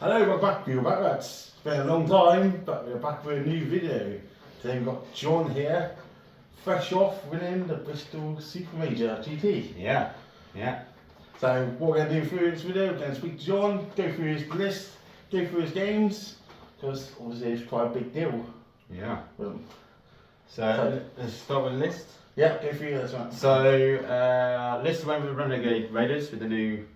Hello, we're back. It's been a long time, but we're back with a new video. Today we've got John here, fresh off winning the Bristol Super Major GT. Yeah. So what we're going to do through this video, we're going to speak to John, go through his list, go through his games, because obviously it's quite a big deal. Yeah. So let's start with the list. Yeah, go through this one. So list went with Renegade Raiders with the new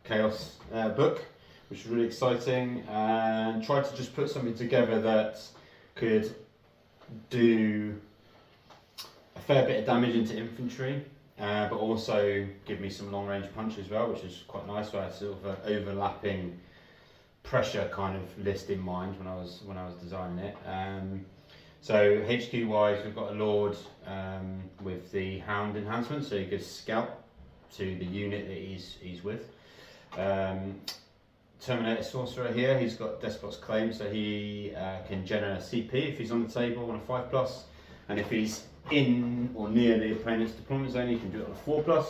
Chaos book, which was really exciting, and tried to just put something together that could do a fair bit of damage into infantry, but also give me some long range punch as well, which is quite nice. So I had sort of an overlapping pressure kind of list in mind when I was designing it. So HQ wise, we've got a Lord with the Hound enhancement, so he gives scout to the unit that he's with. Terminator Sorcerer here, he's got Despot's Claim, so he can generate a CP if he's on the table on a 5+, and if he's in or near the opponent's deployment zone, he can do it on a 4+.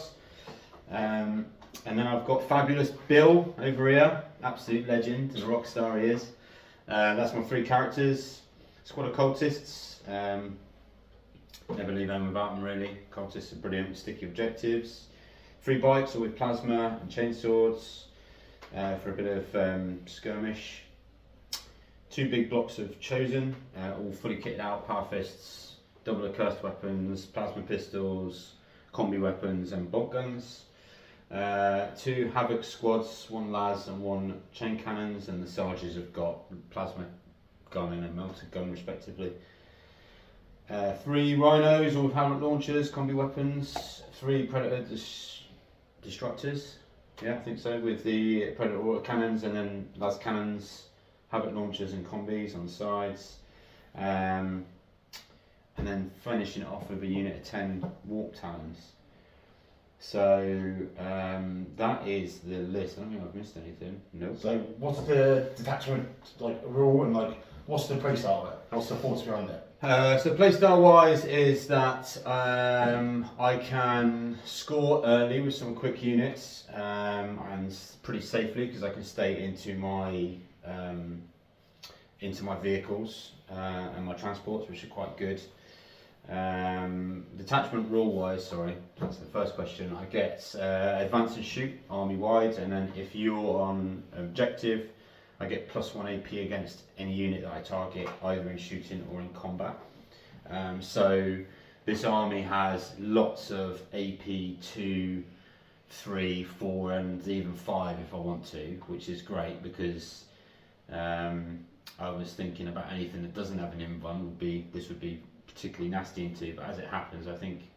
And then I've got Fabulous Bill over here, absolute legend, and a rock star he is. That's my 3 characters. Squad of Cultists, never leave home without them really. Cultists are brilliant with sticky objectives. 3 bikes, all with plasma and chainswords. For a bit of skirmish. 2 big blocks of Chosen, all fully kitted out, power fists, double accursed weapons, plasma pistols, combi weapons and bolt guns. 2 Havoc squads, 1 las and 1 chain cannons, and the Sarges have got plasma gun and a melted gun respectively. 3 Rhinos, all with helmet launchers, combi weapons, 3 Predator Destructors. Yeah, I think so, with the Predator auto cannons and then las cannons, Havoc launchers and combis on the sides. And then finishing it off with a unit of 10 Warp Talons. So that is the list. I don't think I've missed anything. Nope. So what's the detachment like rule, and like what's the playstyle of it? What's the thoughts behind it? So playstyle wise is that I can score early with some quick units and pretty safely, because I can stay into my vehicles and my transports, which are quite good. Detachment rule wise, sorry, that's the first question. I get advance and shoot army wide, and then if you're on objective, I get +1 AP against any unit that I target, either in shooting or in combat. So this army has lots of AP 2, 3, 4 and even 5 if I want to, which is great, because I was thinking about anything that doesn't have an invuln this would be particularly nasty into, but as it happens, I think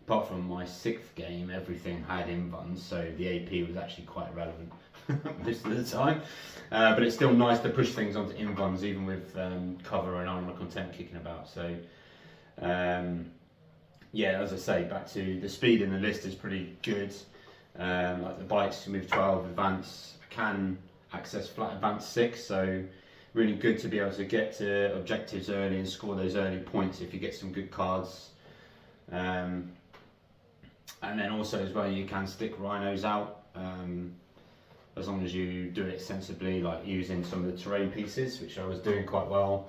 apart from my 6th game, everything had invulns, so the AP was actually quite relevant most of the time. But it's still nice to push things onto invulns, even with cover and armor content kicking about. So yeah, as I say, back to the speed in the list is pretty good. Like the bikes can move 12 advance, I can access flat advance 6, so really good to be able to get to objectives early and score those early points if you get some good cards. And then also as well, you can stick rhinos out as long as you do it sensibly, like using some of the terrain pieces, which I was doing quite well.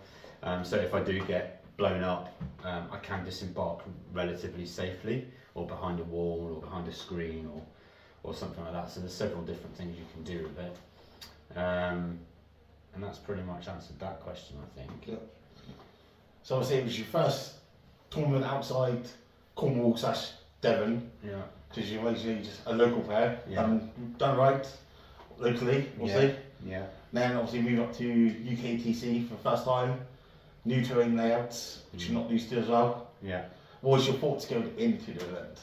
So if I do get blown up, I can disembark relatively safely, or behind a wall, or behind a screen, or something like that. So there's several different things you can do with it. And that's pretty much answered that question, I think. Yeah. So obviously it was your first tournament outside Cornwall / Devon. Yeah. Because you're basically just a local player. Yeah. Done right locally, obviously. Yeah. Then obviously move up to UKTC for the first time. New terrain layouts, which you're not used to as well. Yeah. What was your thoughts going into the event?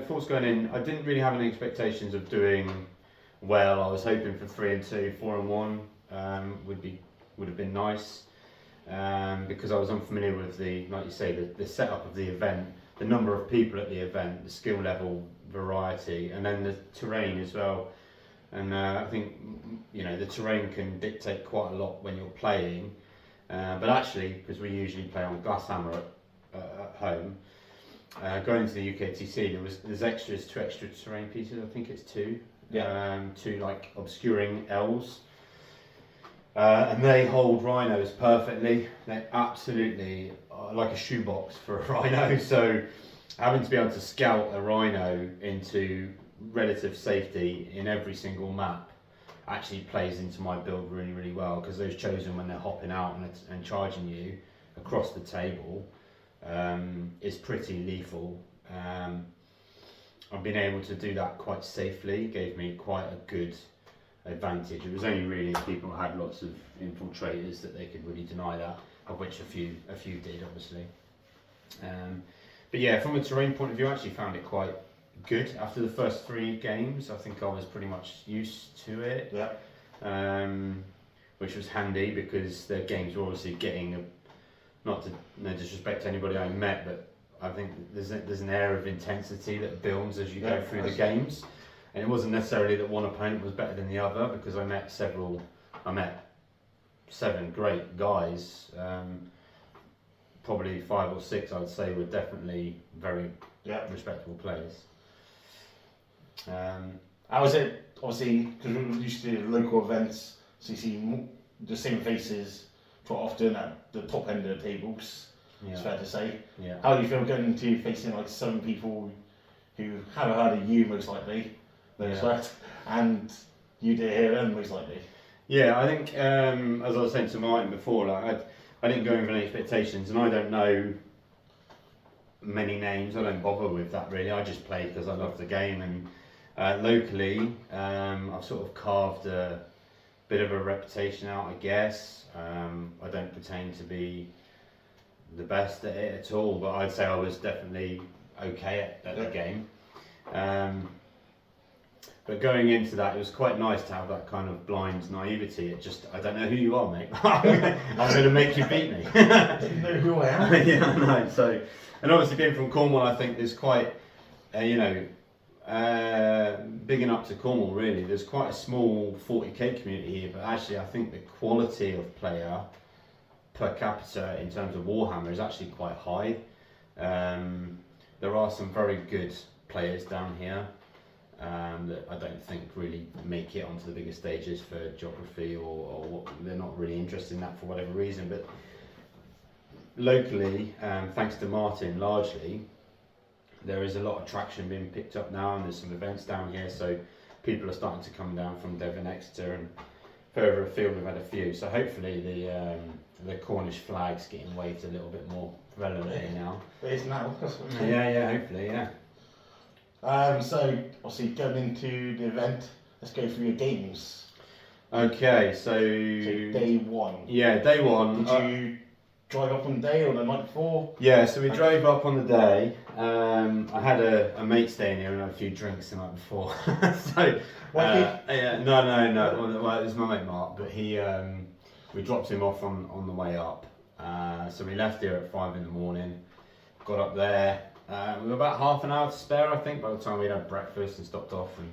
Thoughts going in, I didn't really have any expectations of doing well. I was hoping for 3 and 2, 4 and 1 would have been nice, because I was unfamiliar with the, like you say, the setup of the event. the number of people at the event, the skill level, variety, and then the terrain as well. And I think the terrain can dictate quite a lot when you're playing. But actually, because we usually play on Glasshammer at home, going to the UKTC, there's two extra terrain pieces. I think it's two. Two like obscuring L's. And they hold rhinos perfectly. They're absolutely like a shoebox for a rhino. So having to be able to scout a rhino into relative safety in every single map actually plays into my build really, really well, because those chosen, when they're hopping out and charging you across the table, is pretty lethal. I've been able to do that quite safely, gave me quite a good advantage. It was only really if people had lots of infiltrators that they could really deny that, of which a few did, obviously. But yeah, from a terrain point of view, I actually found it quite good. After the first 3 games, I think I was pretty much used to it. Which was handy, because the games were obviously getting, no disrespect to anybody I met, but I think there's an air of intensity that builds as you go through the games. And it wasn't necessarily that one opponent was better than the other, because I met 7 great guys. Probably 5 or 6, I'd say, were definitely very respectable players. How was it? Obviously, because we're used to local events, so you see the same faces quite often at the top end of the tables. It's fair to say. How do you feel going into facing like 7 people who haven't heard of you, most likely, and you did hear them, most likely? Yeah, I think as I was saying to Martin before, like I didn't go in with any expectations, and I don't know many names. I don't bother with that really. I just play because I love the game, and locally I've sort of carved a bit of a reputation out, I guess. I don't pretend to be the best at it at all, but I'd say I was definitely okay at the game. But going into that, it was quite nice to have that kind of blind naivety. I don't know who you are, mate. I'm going to make you beat me. I didn't know who I am. Yeah, I know. So, and obviously being from Cornwall, I think there's quite, big enough to Cornwall really. There's quite a small 40k community here, but actually I think the quality of player per capita in terms of Warhammer is actually quite high. There are some very good players down here that I don't think really make it onto the bigger stages for geography or what, they're not really interested in that for whatever reason. But locally, thanks to Martin largely, there is a lot of traction being picked up now, and there's some events down here, so people are starting to come down from Devon, Exeter, and further afield we've had a few. So hopefully the Cornish flag's getting waved a little bit more relevantly now. It is now. Hopefully, yeah. So obviously going into the event, let's go through your games. Okay, so day 1. Yeah, day 1. Did you drive up on the day or the night before? Yeah, so we drove up on the day. I had a mate staying here and had a few drinks the night before. So no. Well, it was my mate Mark, but we dropped him off on the way up. So we left here at 5 in the morning. Got up there. We were about half an hour to spare, I think, by the time we'd had breakfast and stopped off and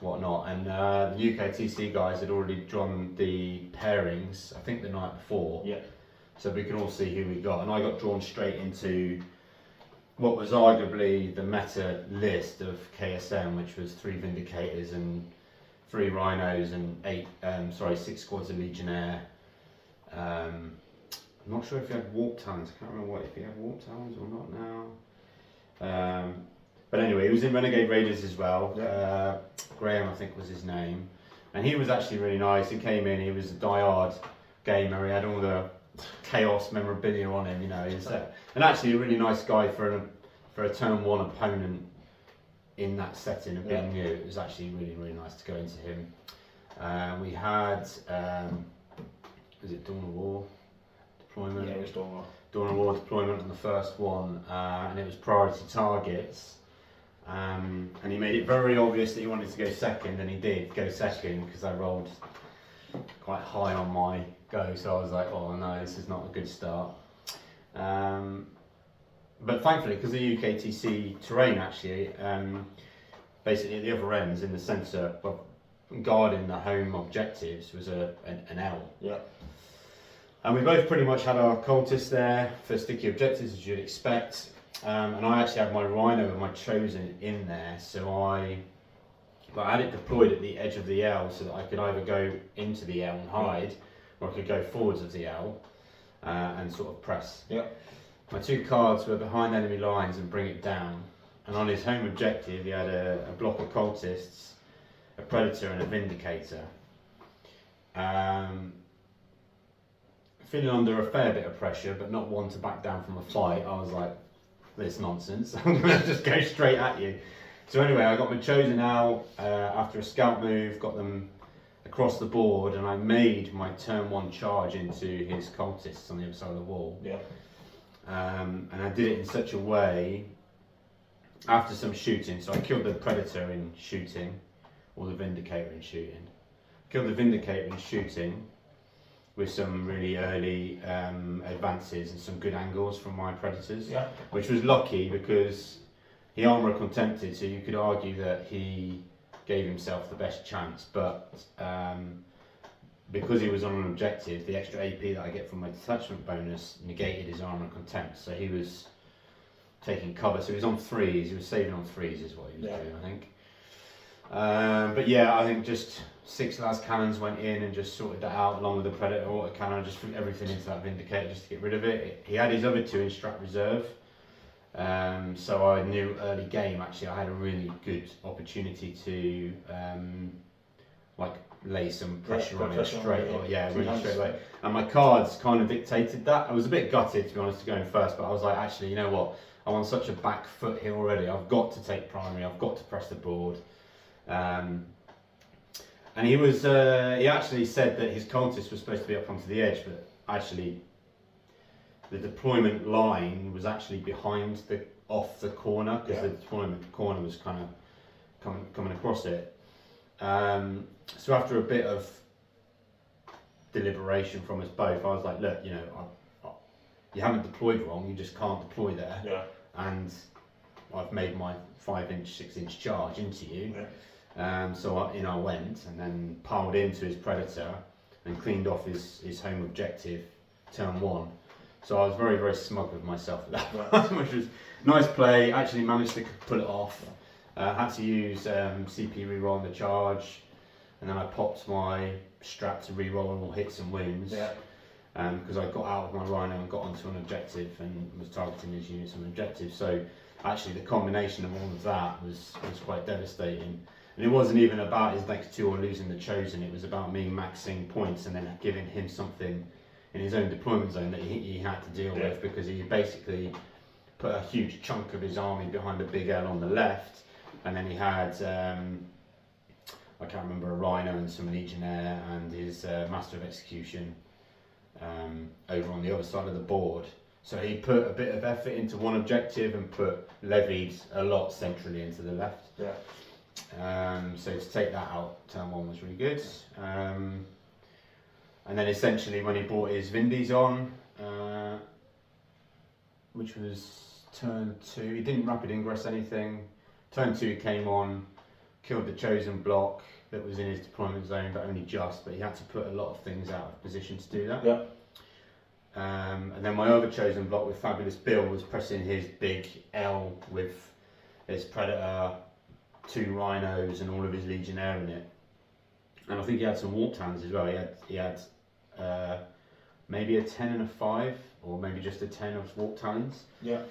whatnot. And the UKTC guys had already drawn the pairings, I think the night before. Yeah. So we could all see who we got. And I got drawn straight into what was arguably the meta list of KSM, which was 3 Vindicators and 3 Rhinos and 6 squads of Legionnaire. I'm not sure if you had Warp Talons. I can't remember if you had Warp Talons or not now. But anyway, he was in Renegade Raiders as well. Yeah. Graham, I think, was his name. And he was actually really nice. He came in, he was a diehard gamer. He had all the Chaos memorabilia on him, and actually a really nice guy for a turn 1 opponent in that setting of being new. It was actually really, really nice to go into him. We had, was it Dawn of War deployment? Yeah, it was Dawn of War. Dawn of War deployment on the first one, and it was priority targets. And he made it very obvious that he wanted to go second, and he did go second because I rolled quite high on my go, so I was like, oh no, this is not a good start. but thankfully, because the UKTC terrain actually, basically at the other ends in the centre, well, guarding the home objectives was an L. Yeah. And we both pretty much had our cultists there for sticky objectives, as you'd expect. And I actually had my Rhino and my Chosen in there, so I had it deployed at the edge of the L so that I could either go into the L and hide, or I could go forwards of the L and sort of press. Yeah. My 2 cards were behind enemy lines and bring it down. And on his home objective, he had a block of cultists, a Predator and a Vindicator. Feeling under a fair bit of pressure, but not one to back down from a fight, I was like, this nonsense, I'm going to just go straight at you. So anyway, I got my Chosen out after a scout move, got them across the board, and I made my turn 1 charge into his cultists on the other side of the wall. Yeah. And I did it in such a way, after some shooting, so I killed the Predator in shooting, or the Vindicator in shooting. Killed the Vindicator in shooting, with some really early advances and some good angles from my Predators, Yeah. which was lucky because he armour contempted, so you could argue that he gave himself the best chance, but because he was on an objective, the extra AP that I get from my detachment bonus negated his armour contempt, so he was taking cover, so he was on 3s, he was saving on 3s is what he was doing, I think. But yeah, I think just 6 las cannons went in and just sorted that out along with the Predator auto cannon. Just threw everything into that Vindicator just to get rid of it. He had his other 2 in strat reserve, so I knew early game actually I had a really good opportunity to like lay some pressure on him straight away. And my cards kind of dictated that. I was a bit gutted to be honest to going first, but I was like, actually, you know what? I'm on such a back foot here already. I've got to take primary. I've got to press the board. And he was he actually said that his cultists were supposed to be up onto the edge, but actually the deployment line was actually behind off the corner, because the deployment corner was kind of coming across it. So after a bit of deliberation from us both, I was like, look, you know, you haven't deployed wrong, you just can't deploy there. Yeah. And I've made my 5-inch, 6-inch charge into you. Yeah. So I went and then piled into his Predator and cleaned off his home objective turn 1. So I was very, very smug with myself at that, which was nice play. Actually managed to pull it off. Had to use CP reroll on the charge, and then I popped my strat to reroll all hits and wounds. Yeah. Because I got out of my Rhino and got onto an objective and was targeting his units on objective. So actually the combination of all of that was quite devastating. And it wasn't even about his next 2 or losing the Chosen, it was about me maxing points and then giving him something in his own deployment zone that he had to deal with, because he basically put a huge chunk of his army behind a big L on the left, and then he had, I can't remember, a Rhino and some Legionnaire and his Master of Execution over on the other side of the board. So he put a bit of effort into one objective and levied a lot centrally into the left. Yeah. So to take that out, turn 1 was really good. And then essentially when he brought his Vindies on, which was turn 2, he didn't rapid ingress anything. Turn 2 came on, killed the Chosen block that was in his deployment zone, but only just, but he had to put a lot of things out of position to do that. Yeah. And then my other Chosen block with Fabulous Bill was pressing his big L with his Predator, 2 Rhinos and all of his Legionnaire in it. And I think he had some Warp Talons as well. He had maybe a 10 and a 5, or maybe just a 10 of Warp Talons. Yeah.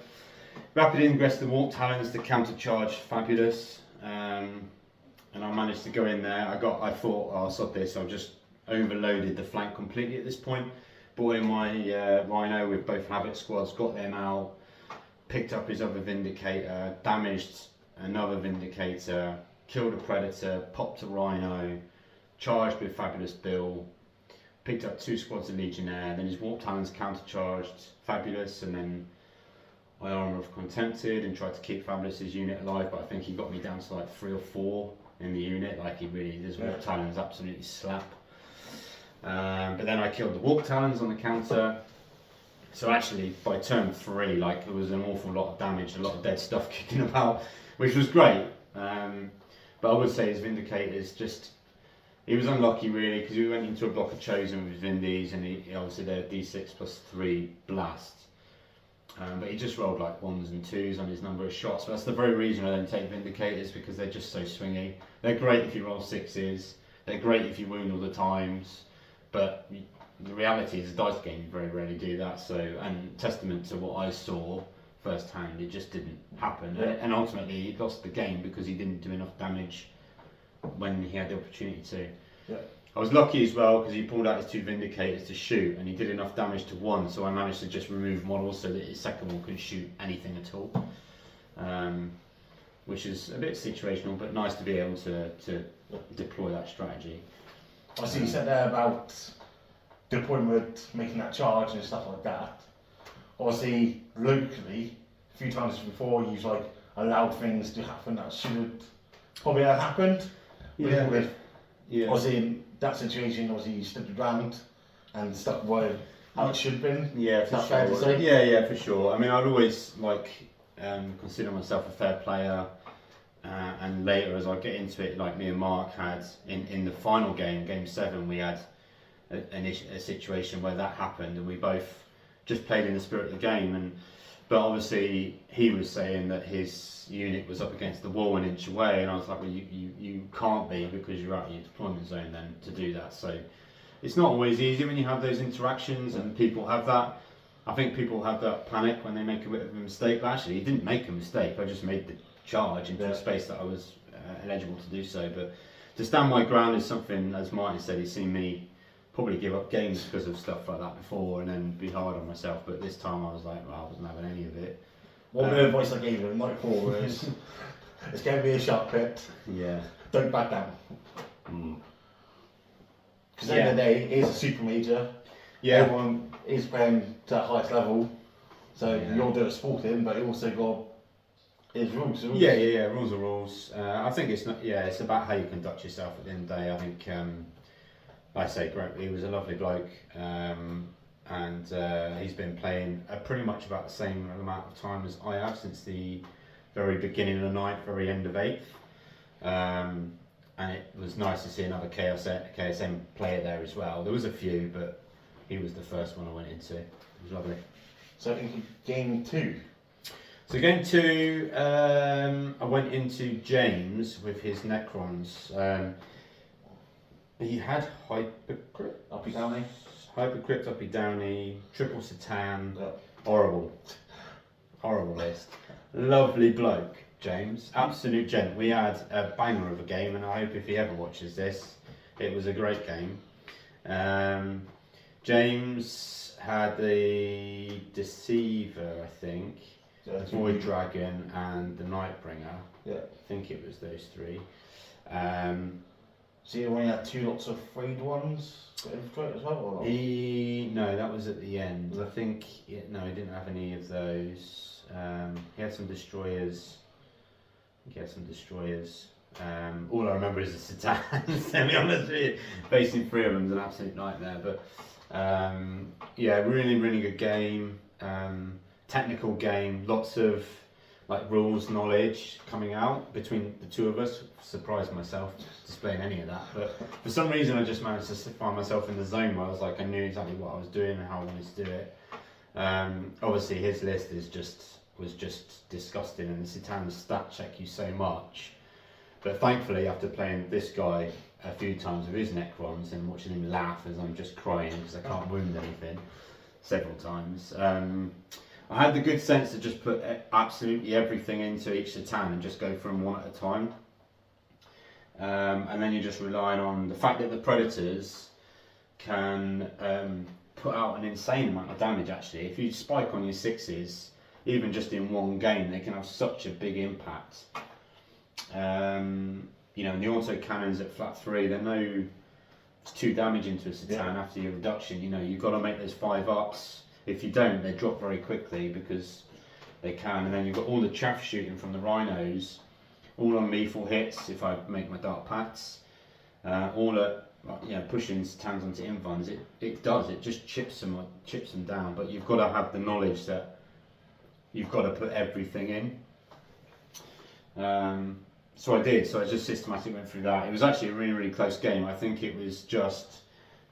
Rapid ingress the Warp Talons to countercharge Fabulous. And I managed to go in there. I thought, oh, sod this, I've just overloaded the flank completely at this point. Brought in my Rhino with both Havoc squads, got them out, picked up his other Vindicator, damaged another Vindicator, killed a Predator, popped a Rhino, charged with Fabulous Bill, picked up 2 squads of Legionnaire, then his Warp Talons countercharged Fabulous, and then I armour of Contempted and tried to keep Fabulous's unit alive, but I think he got me down to like 3 or 4 in the unit. Like his Warp Talons absolutely slap. But then I killed the Warp Talons on the counter, So actually, by turn 3, like, there was an awful lot of damage, a lot of dead stuff kicking about, which was great. But I would say his Vindicators just, he was unlucky really, because we went into a block of Chosen with Vindies, and he obviously they're D6 plus 3 blast. But he just rolled like 1s and 2s on his number of shots. But that's the very reason I don't take Vindicators, because they're just so swingy. They're great if you roll 6s, they're great if you wound all the times, but the reality is, a dice game, you very rarely do that. So, and testament to what I saw firsthand, it just didn't happen. Yeah. And ultimately, he lost the game because he didn't do enough damage when he had the opportunity to. Yeah. I was lucky as well because he pulled out his 2 Vindicators to shoot, and he did enough damage to 1, so I managed to just remove models so that his second one couldn't shoot anything at all. Which is a bit situational, but nice to be able to deploy that strategy. I see you said there about deployment, making that charge and stuff like that. Obviously, locally, a few times before, you've like allowed things to happen that should probably have happened. Yeah. Obviously, in that situation, obviously you stood your ground and stuck by how it should have been. Yeah, for That's fair to sure. say? Yeah, for sure. I mean, I'd always consider myself a fair player, and later as I get into it, like me and Mark had in the final game, Game 7, we had a situation where that happened, and we both just played in the spirit of the game. But obviously he was saying that his unit was up against the wall an inch away, and I was like, well, you can't be, because you're out of your deployment zone then to do that. So it's not always easy when you have those interactions, and people have that. I think people have that panic when they make a bit of a mistake, but actually he didn't make a mistake. I just made the charge into a space that I was eligible to do so. But to stand my ground is something, as Martin said, he's seen me probably give up games because of stuff like that before and then be hard on myself. But this time I was like, well, I wasn't having any of it. One bit of advice I gave him, like Paul, is it's going to be a sharp pit. Yeah. Don't back down. Because at the end of the day, it is a super major. Yeah. Everyone is playing to that highest level. So you're doing sporting, but you also got his rules. Yeah. Rules are rules. I think it's not. Yeah, it's about how you conduct yourself at the end of the day. I think, like I say, Greg, he was a lovely bloke, and he's been playing pretty much about the same amount of time as I have since the very beginning of the night, very end of 8th. And it was nice to see another KSM player there as well. There was a few, but he was the first one I went into. It was lovely. So in Game 2. So Game 2, I went into James with his Necrons. He had Hypercrypt, Uppy Downey. Hypercrypt, Uppy Downey, Triple Satan. Horrible list. Lovely bloke, James. Absolute gent. We had a banger of a game, and I hope if he ever watches this, it was a great game. James had the Deceiver, I think, the Void Dragon, and the Nightbringer. Yeah. I think it was those 3. So you only had 2 lots of frayed ones as well, or not? No, that was at the end. I think no, he didn't have any of those. He had some destroyers. All I remember is the Satans. To be honest with you, facing 3 of them is an absolute nightmare. But really good game. Technical game. Lots of like rules knowledge coming out between the 2 of us. Surprised myself displaying any of that, but for some reason I just managed to find myself in the zone where I was like, I knew exactly what I was doing and how I wanted to do it. Obviously his list was just disgusting, and the Satans stat check you so much, but thankfully after playing this guy a few times with his Necrons and watching him laugh as I'm just crying because I can't wound anything several times, I had the good sense to just put absolutely everything into each Satan and just go for them one at a time. And then you're just relying on the fact that the Predators can put out an insane amount of damage actually. If you spike on your 6s, even just in one game, they can have such a big impact. And the auto cannons at flat 3, they know it's 2 damage into a Satan after your reduction. You've got to make those 5 ups. If you don't, they drop very quickly because they can. And then you've got all the chaff shooting from the Rhinos, all on lethal hits if I make my Dark Pacts, all at pushing towns onto invons, it does. It just chips them down. But you've got to have the knowledge that you've got to put everything in. So I did. So I just systematically went through that. It was actually a really, really close game. I think it was just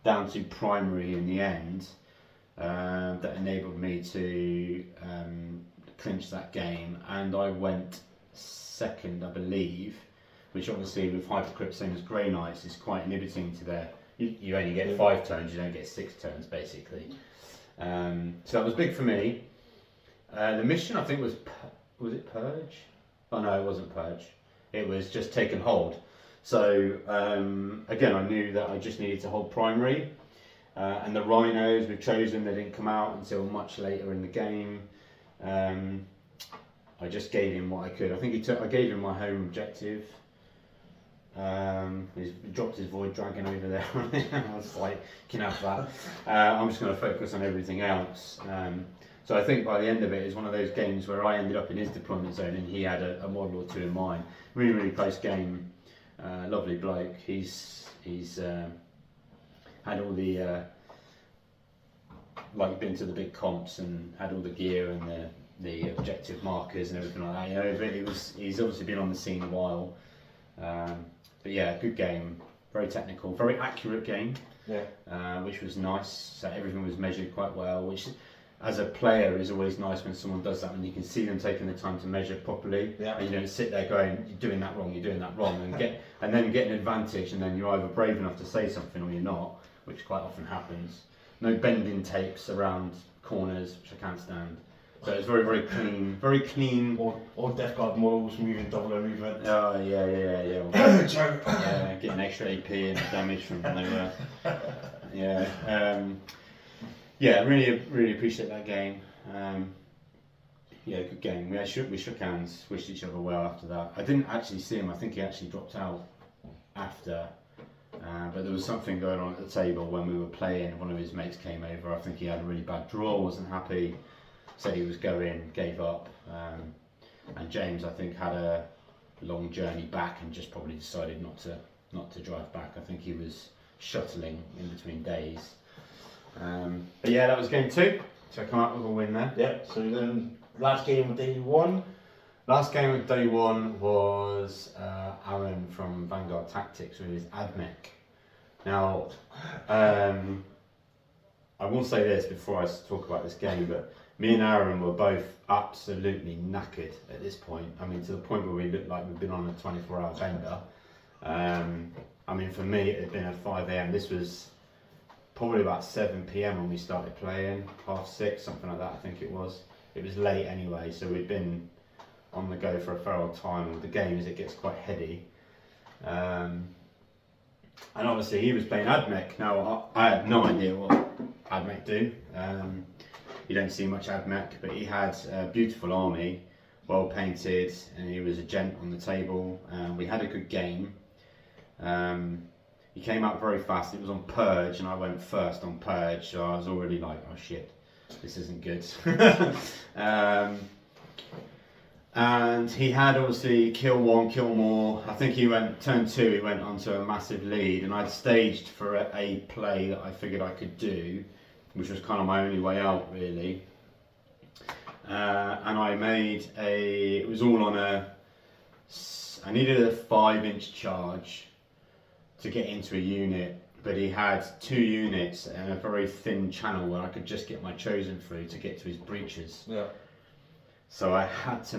down to primary in the end that enabled me to clinch that game. And I went second, I believe, which obviously with Hypercrypt, same as Grey Knights, is quite inhibiting to their... You only get 5 turns, you don't get 6 turns, basically. So that was big for me. The mission, I think, was it Purge? Oh no, it wasn't Purge. It was just Take and Hold. So again, I knew that I just needed to hold primary. And the Rhinos we've chosen, they didn't come out until much later in the game. I just gave him what I could. I think I gave him my home objective. He dropped his Void Dragon over there. I was like, you can have that. I'm just going to focus on everything else. So I think by the end of it, it's one of those games where I ended up in his deployment zone and he had a model or two in mine. Really, really close game. Lovely bloke. He's had all the been to the big comps and had all the gear and the objective markers and everything like that. You know, he's obviously been on the scene a while. But yeah, good game, very technical, very accurate game, which was nice. So everything was measured quite well, which as a player is always nice when someone does that, when you can see them taking the time to measure properly, and you don't sit there going, you're doing that wrong, and then get an advantage, and then you're either brave enough to say something or you're not, which quite often happens. No bending tapes around corners, which I can't stand. So it's very, very clean, very clean. Or Death Guard models moving double O movement. Oh, yeah. Yeah, getting extra AP and damage from nowhere. Yeah, really appreciate that game. Yeah, good game. We shook hands, wished each other well after that. I didn't actually see him. I think he actually dropped out after. But there was something going on at the table when we were playing. One of his mates came over. I think he had a really bad draw, wasn't happy. Said he was going, gave up, and James, I think, had a long journey back and just probably decided not to drive back. I think he was shuttling in between days. But yeah, that was game 2. So I come out with a win there. Yeah. So then last game of day 1. Last game of day 1 was Aaron from Vanguard Tactics with his AdMech. Now, I will say this before I talk about this game, but me and Aaron were both absolutely knackered at this point. I mean, to the point where we looked like we'd been on a 24-hour bender. I mean, for me, it had been at 5 AM. This was probably about 7 PM when we started playing, 6:30, something like that, I think it was. It was late anyway, so we'd been on the go for a fair old time. With the games, it gets quite heady. And obviously, he was playing AdMech. Now, I had no idea what AdMech do. You don't see much AdMech, but he had a beautiful army, well painted, and he was a gent on the table. We had a good game. He came out very fast. It was on Purge, and I went first on Purge, so I was already like, oh shit, this isn't good. And he had obviously kill 1, kill more. I think he went turn 2. He went onto a massive lead, and I'd staged for a play that I figured I could do, which was kind of my only way out, really. And I made it was all on I needed a 5-inch charge to get into a unit, but he had 2 units and a very thin channel where I could just get my chosen through to get to his breaches. Yeah. So I had to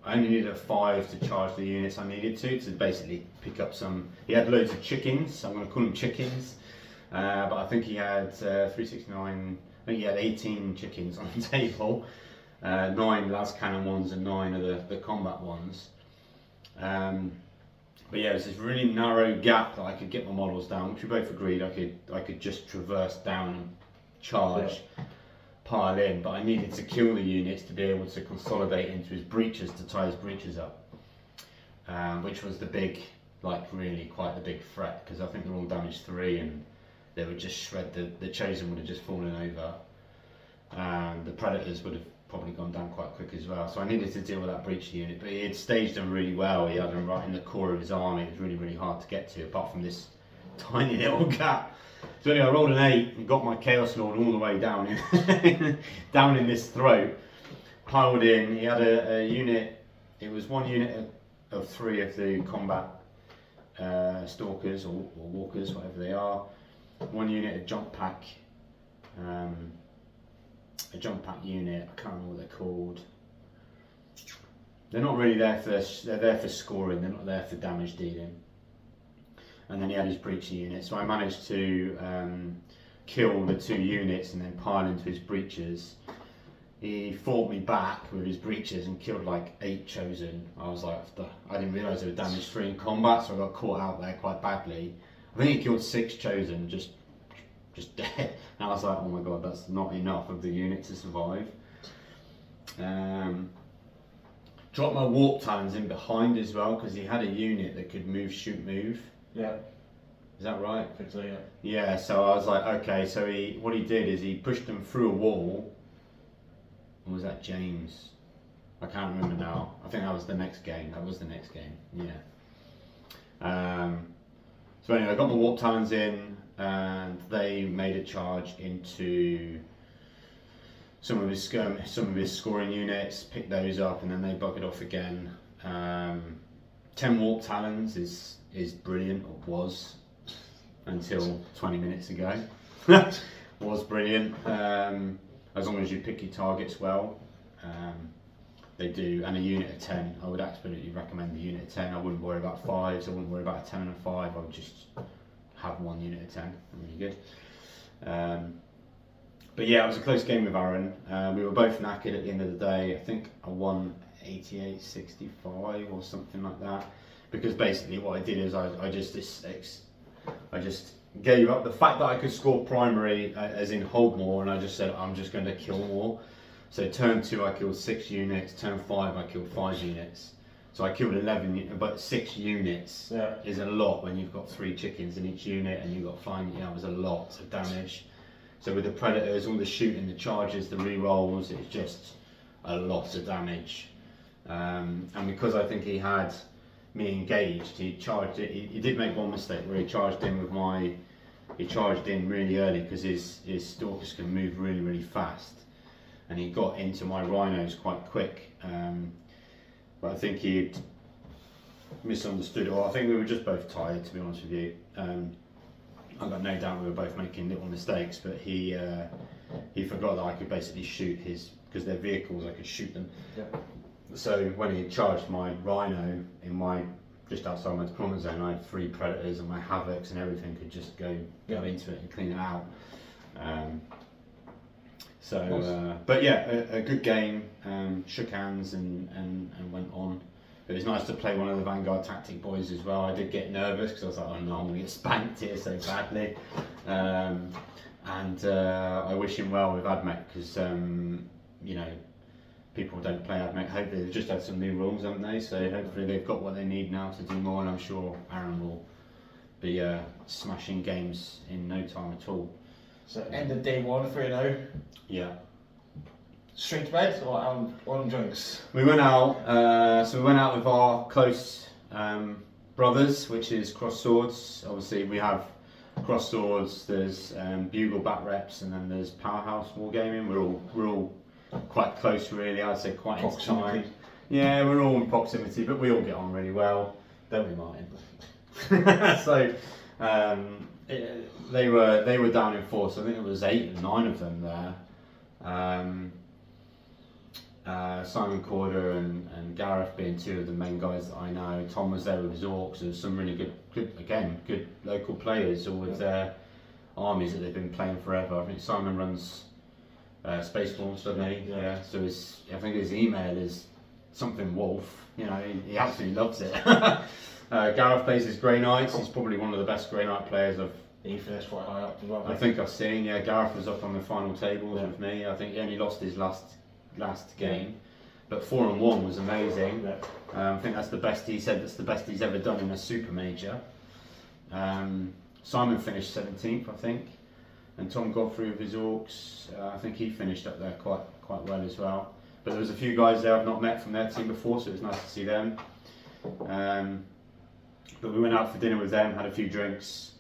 I only needed a 5 to charge the units I needed to basically pick up some. He had loads of chickens, I'm going to call them chickens. But I think he had 369, I think he had 18 chickens on the table, 9 las cannon ones and 9 of the combat ones. But yeah, it was this really narrow gap that I could get my models down, which we both agreed I could just traverse down and charge, pile in, but I needed to kill the units to be able to consolidate into his breaches to tie his breaches up, which was the big, really quite the big threat, because I think they're all damage 3 and they would just shred, the chosen would have just fallen over, and the predators would have probably gone down quite quick as well. So I needed to deal with that breach unit, but he had staged them really well. He had them right in the core of his army. It was really, really hard to get to, apart from this tiny little gap. So anyway, I rolled an 8 and got my Chaos Lord all the way down down in this throat. Piled in. He had a unit. It was one unit of 3 of the combat stalkers or walkers, whatever they are. One unit of jump pack. A jump pack unit. I can't remember what they're called. They're not really there for. They're there for scoring. They're not there for damage dealing. And then he had his breacher unit. So I managed to kill the 2 units and then pile into his breachers. He fought me back with his breachers and killed like 8 chosen. I was like, I didn't realise they were damage 3 in combat, so I got caught out there quite badly. I think he killed 6 chosen, just dead. And I was like, oh my god, that's not enough of the unit to survive. Dropped my warp talons in behind as well because he had a unit that could move, shoot, move. Yeah. Is that right? I think so, yeah. Yeah, so I was like, okay, so what he did is he pushed them through a wall. Or was that James? I can't remember now. I think that was the next game. Yeah. So anyway, I got my warp talons in and they made a charge into some of his scoring units, picked those up, and then they buggered off again. 10 warp talons is brilliant, or was, until 20 minutes ago. Was brilliant, as long as you pick your targets well. They do, and a unit of 10. I would absolutely recommend the unit of 10. I wouldn't worry about 5s, I wouldn't worry about a 10 and a 5. I would just have one unit of 10, really good. But yeah, it was a close game with Aaron. We were both knackered at the end of the day. I think I won 88-65 or something like that. Because basically what I did is I just gave up the fact that I could score primary, as in hold more, and I just said I'm just going to kill more. So turn 2 I killed 6 units, turn 5 I killed 5 units. So I killed 11, but 6 units is a lot when you've got 3 chickens in each unit and you've got flying. It was a lot of damage. So with the predators, all the shooting, the charges, the re-rolls, it's just a lot of damage. And because I think he had me engaged, he charged it. He did make one mistake where he charged in really early because his stalkers can move really, really fast, and he got into my rhinos quite quick. But I think he misunderstood, or I think we were just both tired, to be honest with you. I've got no doubt we were both making little mistakes, but he forgot that I could basically shoot his, because they're vehicles, I could shoot them. Yeah. So when he charged my rhino just outside my deployment zone, I had 3 predators and my havocs and everything could just go into it and clean it out. But yeah, a good game. Shook hands and went on. It was nice to play one of the Vanguard Tactic boys as well. I did get nervous because I was like, oh no, I'm going to get spanked here so badly. I wish him well with AdMech because, people don't play AdMech. Hopefully they've just had some new rules, haven't they? So hopefully they've got what they need now to do more, and I'm sure Aaron will be smashing games in no time at all. So end of day 1, 3-0. Yeah. Straight to bed or on drinks? We went out. We went out with our close brothers, which is Cross Swords. Obviously, we have Cross Swords. There's Bugle Bat Reps, and then there's Powerhouse Wargaming. We're all quite close, really. I'd say quite into time. Yeah, we're all in proximity, but we all get on really well, don't we, Martin? So they were down in force. I think it was 8 or 9 of them there. Simon Corder and Gareth being 2 of the main guys that I know. Tom was there with his orcs. There's some really good local players, all with their armies that they've been playing forever. I think Simon runs Spaceballs, doesn't he? Yeah. So I think his email is something Wolf. He absolutely loves it. Gareth plays his Grey Knights. He's probably one of the best Grey Knight players He finished quite high up as well. I think I've seen. Yeah, Gareth was up on the final table with me. I think he only lost his last game, but 4-1 was amazing. I think that's the best. He said that's the best he's ever done in a super major. Simon finished 17th, I think, and Tom Godfrey with his orcs. I think he finished up there quite well as well. But there was a few guys there I've not met from their team before, so it was nice to see them. But we went out for dinner with them, had a few drinks.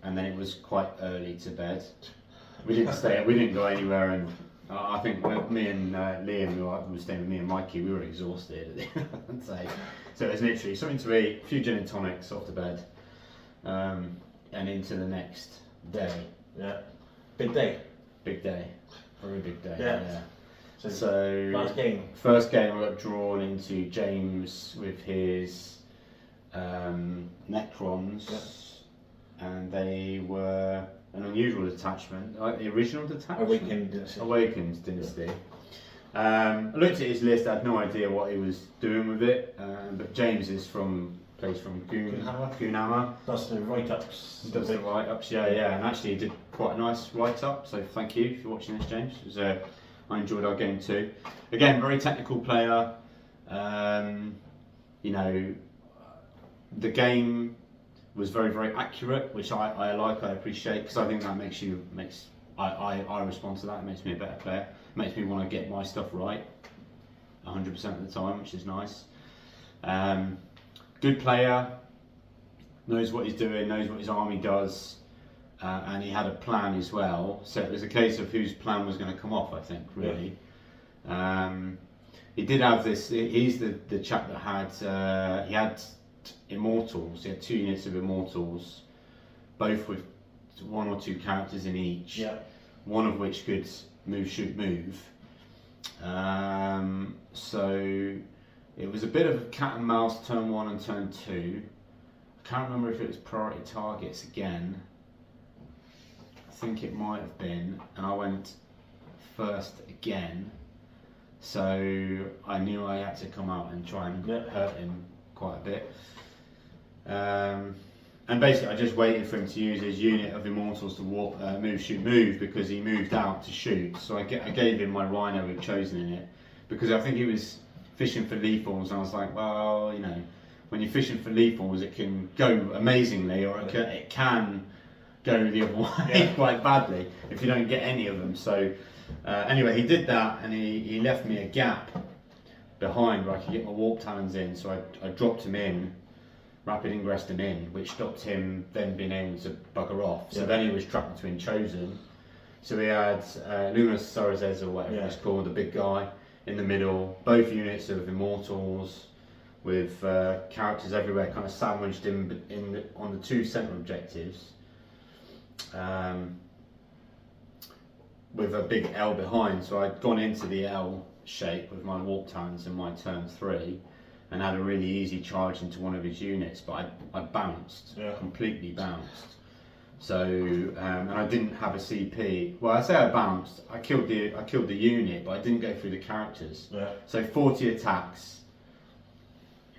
and then it was quite early to bed. We didn't stay. We didn't go anywhere, and I think me and Liam, who was staying with me and Mikey, we were exhausted at the end of the day. So it was literally something to eat, a few gin and tonics, off to bed, and into the next day. Yeah. Big day. Big day. Very big day. Yeah. So first game I got drawn into James with his Necrons, and they were an unusual detachment, the original detachment? Awakened Dynasty. I looked at his list, I had no idea what he was doing with it, but James is from Goonhammer. Does the write-ups. Does the write-ups, yeah, and actually he did quite a nice write-up, so thank you for watching this, James. It was, I enjoyed our game too. Again, very technical player. You know, the game was very, very accurate, which I appreciate, because I think that I respond to that. It makes me a better player. It makes me want to get my stuff right 100% of the time, which is nice. Good player, knows what he's doing, knows what his army does, and he had a plan as well. So it was a case of whose plan was going to come off, I think, really. Yeah. He did have this. He's the chap that had he had Immortals. He had 2 units of Immortals, both with 1 or 2 characters in each. Yeah. One of which could move, shoot, move. So it was a bit of a cat and mouse turn 1 and turn 2. I can't remember if it was priority targets again. I think it might have been, and I went first again. So I knew I had to come out and try and hurt him quite a bit. And basically I just waited for him to use his unit of Immortals to warp, move, shoot, move, because he moved out to shoot. So I gave him my Rhino with Chosen in it, because I think he was fishing for lethals, and I was like, well, you know, when you're fishing for lethals, it can go amazingly, or it can go the other way quite badly if you don't get any of them. So anyway, he did that, and he left me a gap behind where I could get my Warp Talons in, so I dropped him in, rapid ingressed him in, which stopped him then being able to bugger off. So then he was trapped between Chosen. So we had Luminous Sarazez, or whatever it's called, the big guy, in the middle, both units of Immortals with characters everywhere, kind of sandwiched on the 2 centre objectives, with a big L behind. So I'd gone into the L shape with my Warp Talons in my turn 3, and had a really easy charge into one of his units, but I bounced, completely bounced. So and I didn't have a CP. Well, I say I bounced. I killed the unit, but I didn't go through the characters. Yeah. So 40 attacks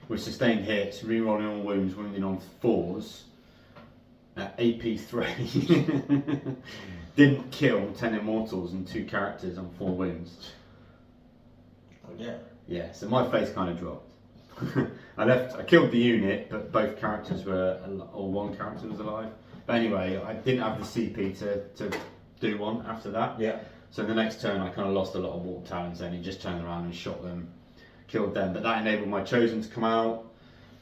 with sustained hits, rerolling all wounds, wounding on 4s at AP 3. Didn't kill 10 Immortals and 2 characters on 4 wounds. Oh yeah. Yeah. So my face kind of dropped. I killed the unit, but both characters were, or 1 character was alive. But anyway, I didn't have the CP to do one after that. Yeah. So the next turn I kind of lost a lot of Warp Talons, then he just turned around and shot them, killed them. But that enabled my Chosen to come out,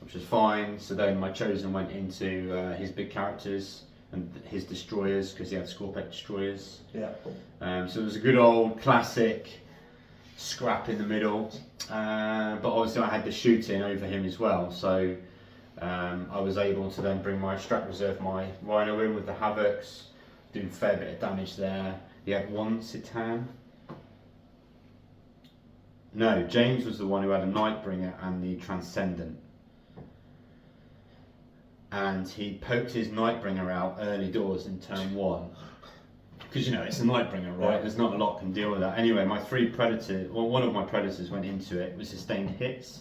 which was fine. So then my Chosen went into his big characters and his destroyers, because he had Scorpec destroyers. Yeah. So it was a good old classic scrap in the middle, but obviously I had the shooting over him as well, so I was able to then bring my Strat Reserve, my Rhino in with the Havocs, do a fair bit of damage there. He had 1 Citan. No, James was the one who had a Nightbringer and the Transcendent, and he poked his Nightbringer out early doors in turn 1. Because, you know, it's a Nightbringer, right? There's not a lot can deal with that. Anyway, my 3 Predators, well, one of my Predators went into it with sustained hits.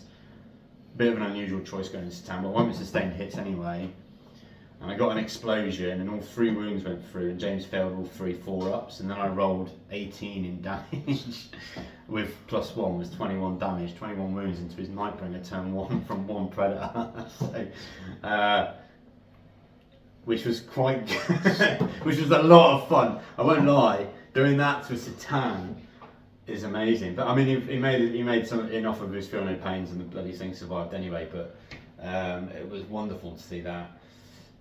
Bit of an unusual choice going into town, but I went with sustained hits anyway. And I got an explosion, and all 3 wounds went through, and James failed all 3 4-ups, and then I rolled 18 in damage with +1 was 21 damage, 21 wounds into his Nightbringer turn 1 from 1 Predator. So, which was quite which was a lot of fun. I won't lie, doing that to a Citan is amazing. But I mean, he made some enough of his feel no pains, and the bloody thing survived anyway. But it was wonderful to see that.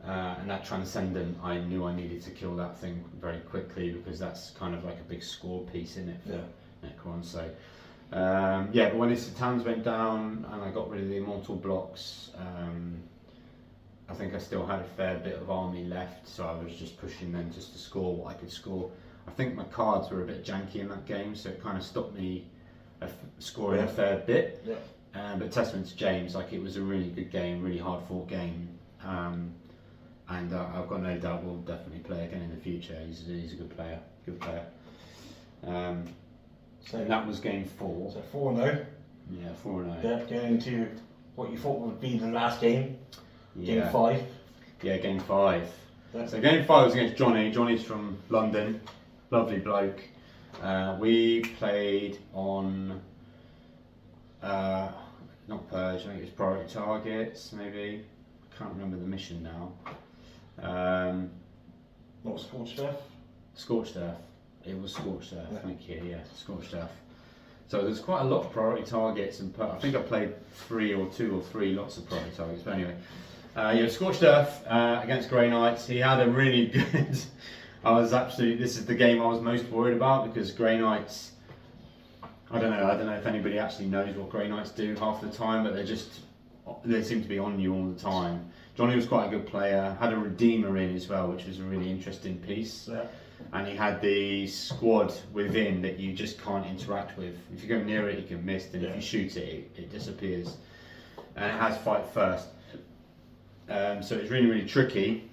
And that Transcendent, I knew I needed to kill that thing very quickly because that's kind of like a big score piece in it for Necrons. So but when his Titans went down and I got rid of the Immortal blocks, I think I still had a fair bit of army left, so I was just pushing them just to score what I could score. I think my cards were a bit janky in that game, so it kind of stopped me scoring a fair bit. But testament to James, like it was a really good game, really hard fought game. And I've got no doubt we'll definitely play again in the future. He's a good player, So that was game 4. So 4-0. Yeah, 4-0. Yeah, going into what you thought would be the last game. Game 5. Yeah, game 5. Yeah. So game 5 was against Johnny. Johnny's from London, lovely bloke. We played on not Purge. I think it was Priority Targets, maybe. I can't remember the mission now. Not Scorched Earth? Scorched Earth. It was Scorched Earth, thank you, yeah, Scorched Earth. So there's quite a lot of priority targets, and I think I played 2 or 3 lots of priority targets, but anyway. Scorched Earth against Grey Knights. He had a really good... this is the game I was most worried about because Grey Knights... I don't know if anybody actually knows what Grey Knights do half the time, but they seem to be on you all the time. Johnny was quite a good player, had a Redeemer in as well, which was a really interesting piece. Yeah. And he had the squad within that you just can't interact with. If you go near it, you can miss, and if you shoot it, it disappears. And it has fight first. So it's really, really tricky.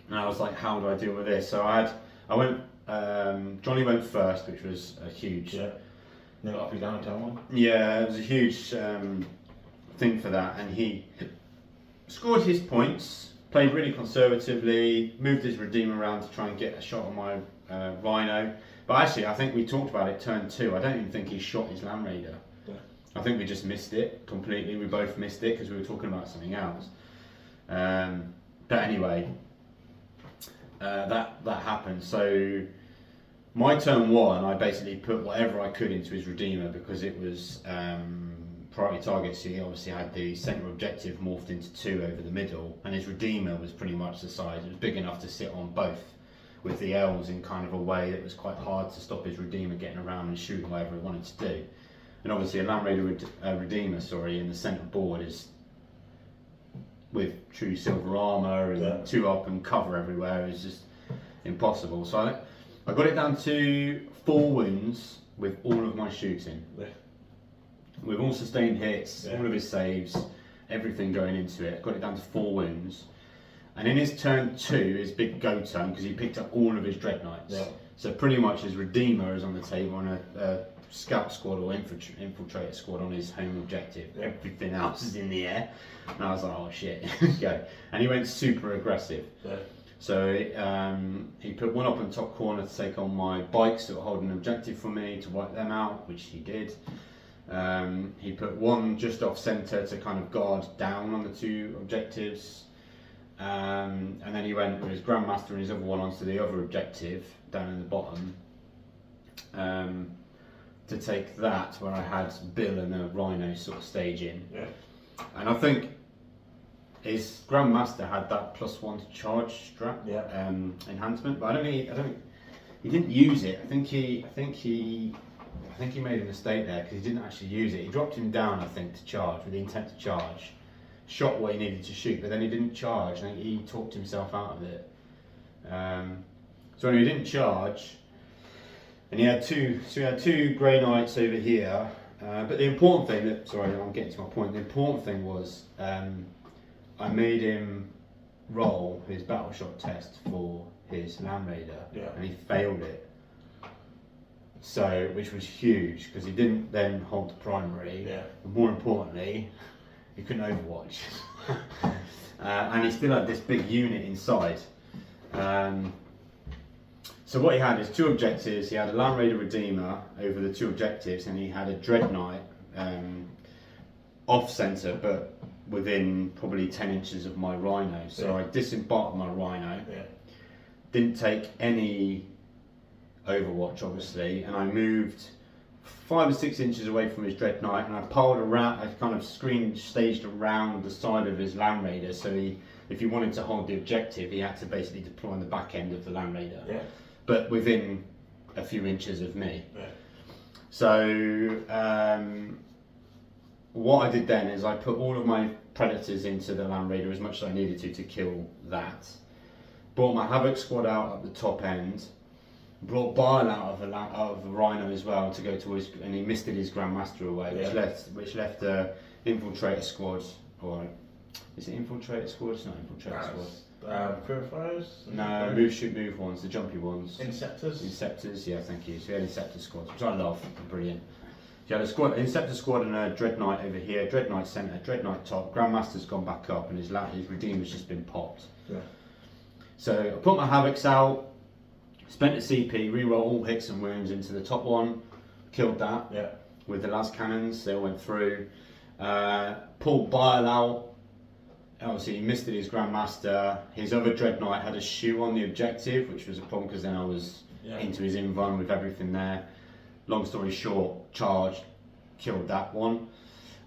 And I was like, how do I deal with this? So Johnny went first, which was a huge... Yeah. No up and down one. Yeah, it was a huge thing for that, and he scored his points, played really conservatively, moved his Redeemer around to try and get a shot on my Rhino. But actually, I think we talked about it turn 2. I don't even think he shot his Land Raider. Yeah. I think we just missed it completely. We both missed it because we were talking about something else. But anyway, that happened. So my turn 1, I basically put whatever I could into his Redeemer because it was priority targets. So he obviously had the centre objective morphed into 2 over the middle, and his Redeemer was pretty much the size. It was big enough to sit on both, with the L's in kind of a way that was quite hard to stop his Redeemer getting around and shooting whatever he wanted to do. And obviously a Land Raider Redeemer, in the centre board is with true silver armour and 2 up and cover everywhere is just impossible. So I got it down to 4 wounds with all of my shooting. Yeah. With all sustained hits, all of his saves, everything going into it. Got it down to 4 wounds. And in his turn 2, his big go turn, because he picked up all of his Dread Knights. Yeah. So pretty much his Redeemer is on the table and a scout squad or infiltrator squad on his home objective. Yeah. Everything else is in the air. And I was like, oh shit, go. And he went super aggressive. Yeah. So he put 1 up in the top corner to take on my bikes that were holding an objective for me, to wipe them out, which he did. He put 1 just off centre to kind of guard down on the 2 objectives. And then he went with his Grandmaster and his other one onto the other objective down in the bottom to take that, where I had Bill and a Rhino sort of stage in. Yeah. And I think his Grandmaster had that +1 to charge strap enhancement, but I don't think he didn't use it. I think he made a mistake there because he didn't actually use it. He dropped him down, I think, to charge with the intent to charge. Shot what he needed to shoot, but then he didn't charge. I think he talked himself out of it. So anyway, he didn't charge, and he had 2. So he had 2 Grey Knights over here. But the important thing I'm getting to my point. The important thing was I made him roll his battle shot test for his Land Raider, and he failed it. So, which was huge because he didn't then hold the primary. Yeah. And more importantly, he couldn't overwatch. And he still had this big unit inside. So what he had is 2 objectives. He had a Land Raider Redeemer over the 2 objectives, and he had a Dread Knight off centre, but within probably 10 inches of my Rhino. So I disembarked my Rhino. Yeah. Didn't take any Overwatch, obviously, and I moved 5 or 6 inches away from his Dread Knight, and I piled around, I kind of staged around the side of his Land Raider, so if he wanted to hold the objective, he had to basically deploy on the back end of the Land Raider, but within a few inches of me. So what I did then is I put all of my Predators into the Land Raider as much as I needed to kill that. Brought my Havoc squad out at the top end. Brought Bile out of the Rhino as well to go to his, and he misted his Grandmaster away, which left the Infiltrator squad, or is it Infiltrator squad? It's not Infiltrator squad. Purifiers? No, move, shoot, move ones, the jumpy ones. Inceptors? Yeah, thank you. So we had Inceptor squads, which I love, brilliant. So you had a squad, Inceptor squad and a Dread Knight over here, Dread Knight centre, Dread Knight top, Grandmaster's gone back up, and his Redeemer's just been popped. So I put my Havocs out, spent a CP, re-roll all hits and wounds into the top one, killed that with the las cannons, they all went through. Pulled Bile out, obviously he missed his Grandmaster. His other Dread Knight had a shoe on the objective, which was a problem because then I was into his invuln with everything there. Long story short, charged, killed that one.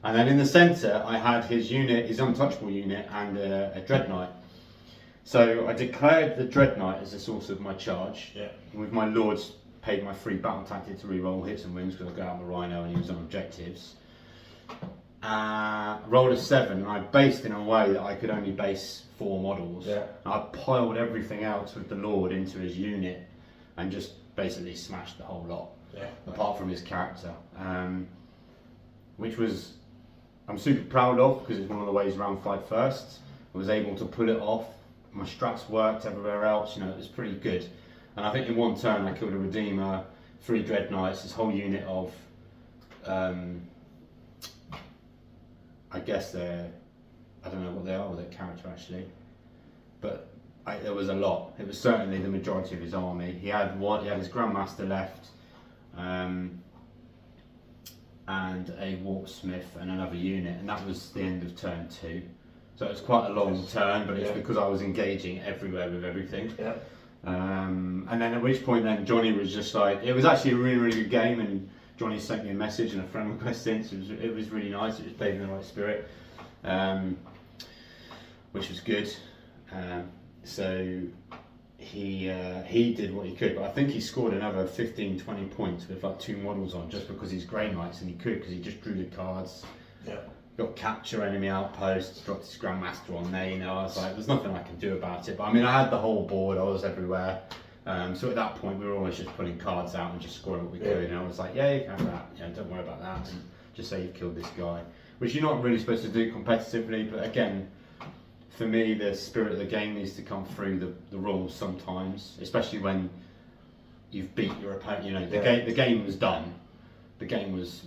And then in the centre I had his unit, his untouchable unit, and a Dread Knight. So I declared the Dread Knight as the source of my charge. With my Lords, paid my free battle tactic to re-roll hits and wins because I got out the Rhino and he was on objectives. Rolled a 7 and I based in a way that I could only base 4 models. I piled everything else with the Lord into his unit and just basically smashed the whole lot. Apart from his character. Which was, I'm super proud of because it's one of the ways around fight first. I was able to pull it off. My strats worked everywhere else, it was pretty good. And I think in one turn I killed a Redeemer, 3 Dread Knights, this whole unit of, I guess they're, I don't know what they are with their character actually, but there was a lot. It was certainly the majority of his army. He had his Grandmaster left, and a Warpsmith and another unit, and that was the end of turn 2. So it was quite a long turn, but it's because I was engaging everywhere with everything. And then at which point then Johnny was just like, it was actually a really, really good game, and Johnny sent me a message and a friend request since. It was really nice, it was played in the right spirit, which was good. So he did what he could, but I think he scored another 15-20 points with like 2 models on just because he's Grey Knights, and he could because he just drew the cards. Got capture enemy outposts, dropped his Grandmaster on there, I was like, there's nothing I can do about it. But I mean, I had the whole board, I was everywhere. So at that point, we were always just pulling cards out and just scoring what we could. And I was like, yeah, you can have that, don't worry about that. And just say you've killed this guy. Which you're not really supposed to do competitively, but again, for me, the spirit of the game needs to come through the rules sometimes, especially when you've beat your opponent. The game was done. The game was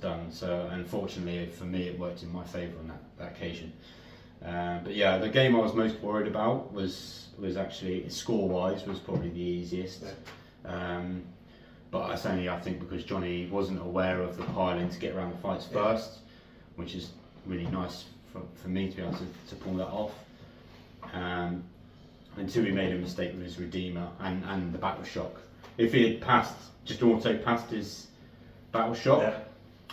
done, so unfortunately for me it worked in my favour on that occasion. But yeah, the game I was most worried about was actually, score-wise, was probably the easiest. But that's only, I think, because Johnny wasn't aware of the piling to get around the fights first, which is really nice for me to be able to pull that off. Until he made a mistake with his Redeemer and the Battle Shock. If he had just auto-passed his Battle Shock,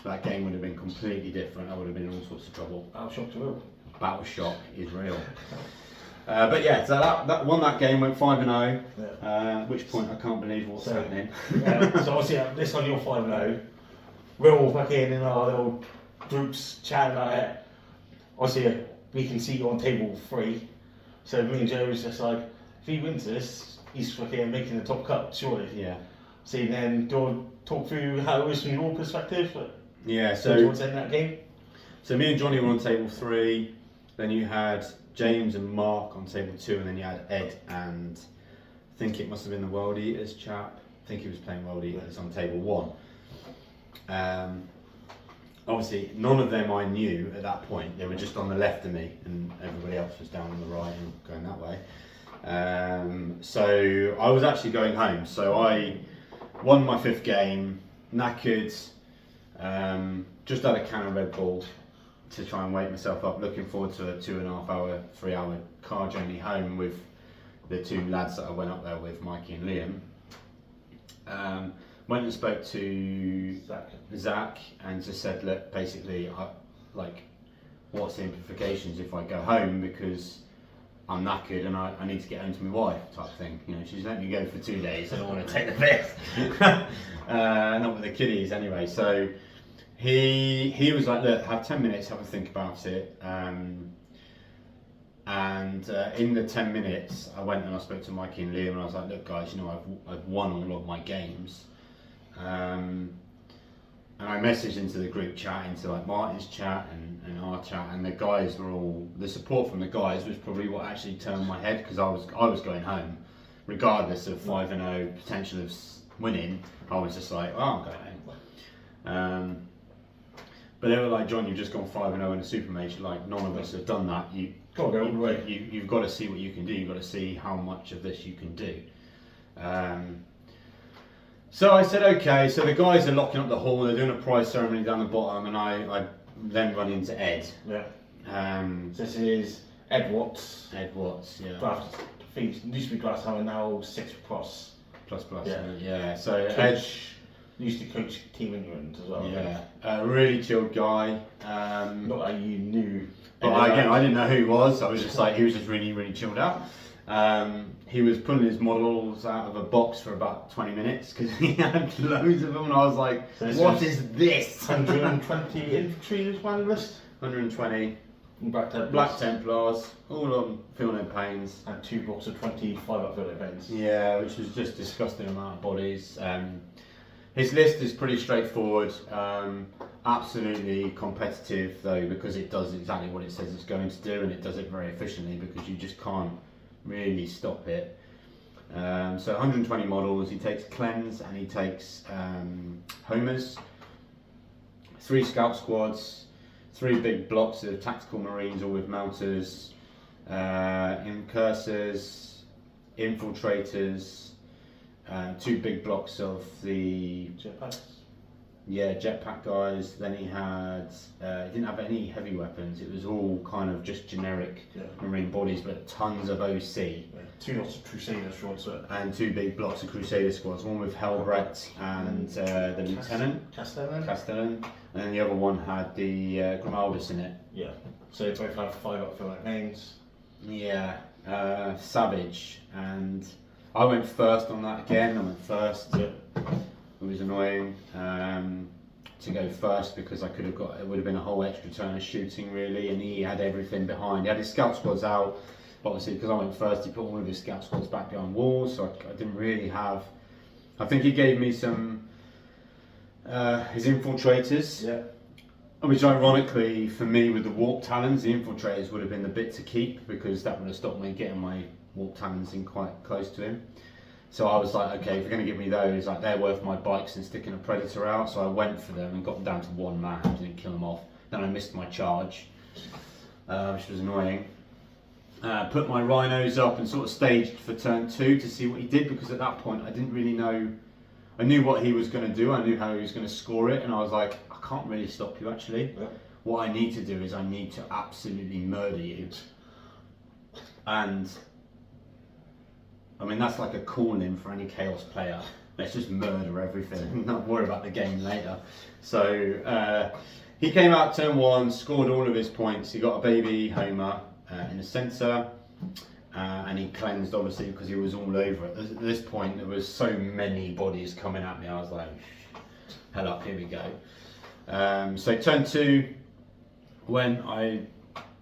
that game would have been completely different. I would have been in all sorts of trouble. Battle Shock's real. Battle Shock is real. But yeah, so that won that game, went 5-0. At which point I can't believe what's happening. So obviously this one you're 5-0. We're all back in our little groups chatting about it. Obviously we can see you on table 3. So me and Joe was just like, if he wins this, he's fucking making the top cut, surely. So then, do you want to talk through how it was from your perspective? So do you want to end that game? So me and Johnny were on table 3, then you had James and Mark on table 2, and then you had Ed and I think it must have been the World Eaters chap. I think he was playing World Eaters on table 1. Obviously none of them I knew at that point. They were just on the left of me and everybody else was down on the right and going that way. So I was actually going home. So I won my 5th game, knackered, just had a can of Red Bull to try and wake myself up, looking forward to a 2.5 hour, 3 hour car journey home with the 2 lads that I went up there with, Mikey and Liam. Went and spoke to Zach and just said, look, basically, what's the implications if I go home, because I'm knackered and I need to get home to my wife, type thing. You know, she's let me go for 2 days. I don't want to take the piss. Not with the kiddies anyway. So he was like, look, have 10 minutes, have a think about it. In the 10 minutes, I went and I spoke to Mikey and Liam, and I was like, look, guys, you know, I've won all of my games. And I messaged into the group chat, into like Martin's chat and our chat, and the guys were all, the support from the guys was probably what actually turned my head, because I was going home, regardless of 5-0 potential of winning. I was just like, oh, I'm going home. But they were like, John, you've just gone 5-0 in a super major. Like, none of us have done that. You've got to see what you can do. You've got to see how much of this you can do. So I said, okay. So the guys are locking up the hall. They're doing a prize ceremony down the bottom, and I then run into Ed. Yeah. This is Ed Watts. Ed Watts, yeah. Draft, I think it used to be Glasshammer, now 6 plus. Plus. Yeah. So Ed used to coach Team England as well. Yeah. A really chilled guy. Not that you knew. But I didn't know who he was. I was just like, he was just really, really chilled out. He was pulling his models out of a box for about 20 minutes because he had loads of them, and I was like, what is this? 120 infantry this one list? 120. Black Templars, all of them feeling their pains. And 2 blocks of 25 up feeling their pains. Yeah, which was just disgusting amount of bodies. His list is pretty straightforward, absolutely competitive though, because it does exactly what it says it's going to do, and it does it very efficiently because you just can't really stop it. So 120 models, he takes Cleanse and he takes Homers, 3 scout squads, 3 big blocks of tactical marines all with melters, incursors, infiltrators, 2 big blocks of the jetpacks. Yeah, jetpack guys. Then he had, he didn't have any heavy weapons. It was all kind of just generic marine bodies, but tons of OC. Yeah. 2 lots of Crusader squads. And 2 big blocks of Crusader squads. One with Helbrecht and the Lieutenant. Castellan. And then the other one had the Grimaldus in it. Yeah. So they both have 5 up for their names. Yeah. Savage. And I went first on that again. I went first. Yeah. It was annoying to go first because I could have got, it would have been a whole extra turn of shooting really, and he had everything behind. He had his scout squads out, obviously because I went first he put all of his scout squads back behind walls, so I didn't really have, I think he gave me some, his infiltrators, which ironically for me with the warp talons, the infiltrators would have been the bit to keep because that would have stopped me getting my warp talons in quite close to him. So I was like, okay, if you're going to give me those, like they're worth my bikes and sticking a predator out. So I went for them and got them down to 1 man, didn't kill them off. Then I missed my charge, which was annoying. Put my rhinos up and sort of staged for turn 2 to see what he did, because at that point I didn't really know. I knew what he was going to do, I knew how he was going to score it, and I was like, I can't really stop you actually. Yeah. What I need to do is I need to absolutely murder you. And I mean, that's like a calling for any Chaos player. Let's just murder everything and not worry about the game later. So he came out turn 1, scored all of his points. He got a baby Homer in the centre, and he cleansed obviously because he was all over it. At this point, there was so many bodies coming at me. I was like, hell up, here we go. So turn 2, when I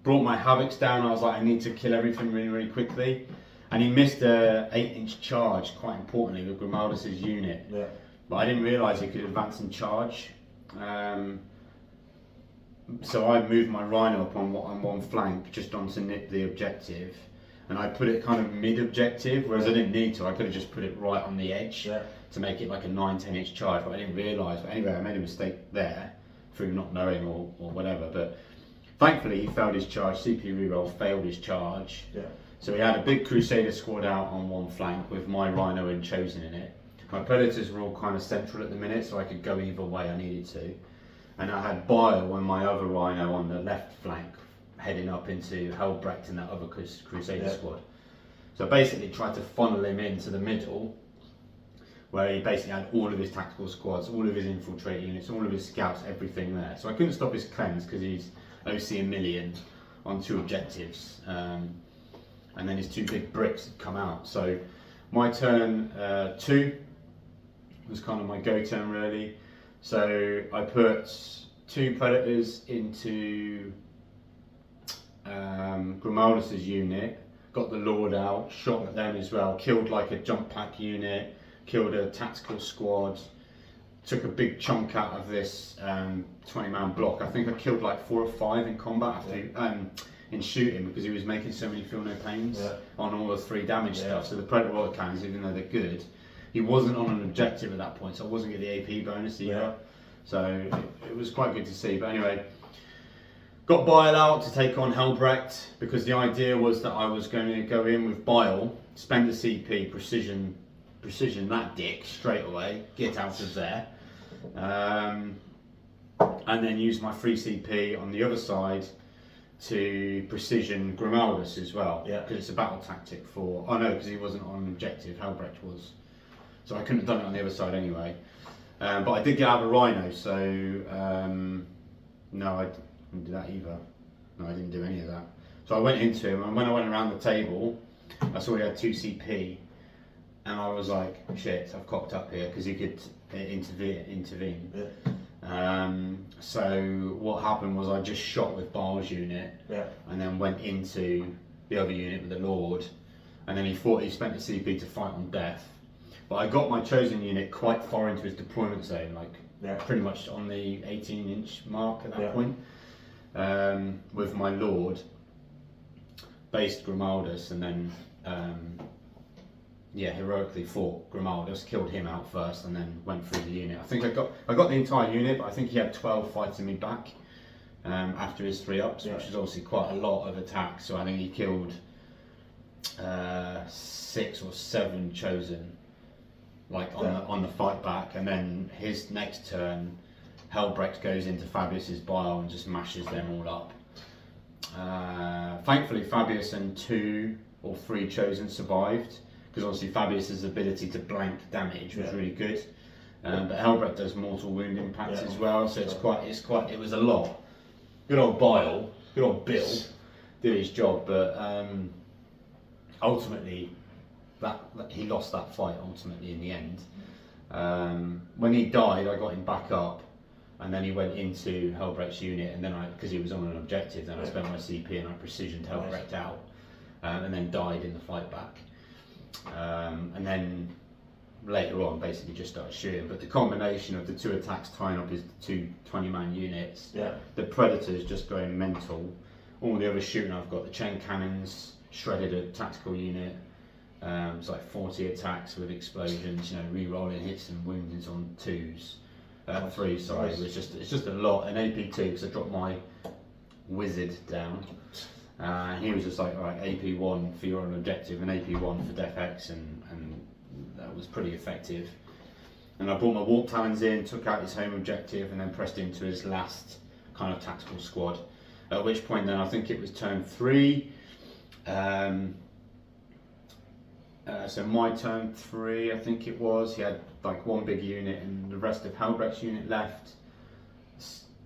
brought my Havocs down, I was like, I need to kill everything really, really quickly. And he missed a 8-inch charge, quite importantly, with Grimaldus' unit. Yeah. But I didn't realise he could advance and charge. So I moved my Rhino up on one flank, just on to nip the objective. And I put it kind of mid-objective, whereas I didn't need to. I could have just put it right on the edge to make it like a 9-10-inch charge, but I didn't realise. But anyway, I made a mistake there through not knowing or whatever. But thankfully, he failed his charge. CP reroll failed his charge. Yeah. So we had a big Crusader squad out on one flank with my Rhino and Chosen in it. My Predators were all kind of central at the minute, so I could go either way I needed to. And I had Bio and my other Rhino on the left flank, heading up into Helbrecht and that other Crusader squad. So basically tried to funnel him into the middle, where he basically had all of his tactical squads, all of his infiltrate units, all of his scouts, everything there. So I couldn't stop his cleanse because he's OC 1,000,000 on 2 objectives, and then his 2 big bricks had come out. So my turn 2 was kind of my go turn really. So I put 2 predators into Grimaldus's unit, got the Lord out, shot at them as well, killed like a jump pack unit, killed a tactical squad, took a big chunk out of this 20-man block. I think I killed like 4 or 5 in combat after in shooting because he was making so many feel no pains on all the 3 damage stuff. So the Predator autocannons, even though they're good, he wasn't on an objective at that point, so I wasn't getting the AP bonus either. So it was quite good to see. But anyway, got Bile out to take on Helbrecht because the idea was that I was going to go in with Bile, spend the CP, precision that dick straight away, get out of there, and then use my free CP on the other side to precision Grimaldus as well, because it's a battle tactic for. Oh no, because he wasn't on an objective, Helbrecht was, so I couldn't have done it on the other side anyway. But I did get out of a Rhino, so no, I didn't do that either. No, I didn't do any of that. So I went into him, and when I went around the table, I saw he had 2 CP. And I was like, shit, I've cocked up here because he could intervene. So what happened was I just shot with Bile's unit and then went into the other unit with the Lord. And then he spent the CP to fight on death. But I got my chosen unit quite far into his deployment zone, like pretty much on the 18-inch mark at that point, with my Lord, based Grimaldus, and then heroically fought Grimaldus, killed him out first, and then went through the unit. I think I got the entire unit, but I think he had 12 fighting me back after his 3 ups, which is obviously quite a lot of attack. So I think he killed 6 or 7 chosen, like on the fight back, and then his next turn, Helbrecht goes into Fabius's Bile and just mashes them all up. Thankfully, Fabius and 2 or 3 chosen survived, because obviously Fabius's ability to blank damage was really good, but Helbrecht does mortal wound impacts as well, so it was a lot. Good old Bile, good old Bill, did his job, but ultimately he lost that fight ultimately in the end. When he died, I got him back up, and then he went into Helbrecht's unit, and then because he was on an objective, then I spent my CP and I precisioned Helbrecht out, and then died in the fight back. And then later on basically just started shooting, but the combination of the 2 attacks tying up his 2 20-man units, the Predators just going mental, all the other shooting, I've got the chain cannons, shredded a tactical unit, it's like 40 attacks with explosions, re-rolling hits and woundings on 2s, 3, sorry, it's just a lot, and AP2 because I dropped my wizard down. He was just like, alright, AP1 for your own objective and AP1 for Def X, and that was pretty effective. And I brought my Warp Talons in, took out his home objective, and then pressed into his last kind of tactical squad. At which point then I think it was turn 3. So my turn 3, I think it was, he had like 1 big unit and the rest of Helbrecht's unit left.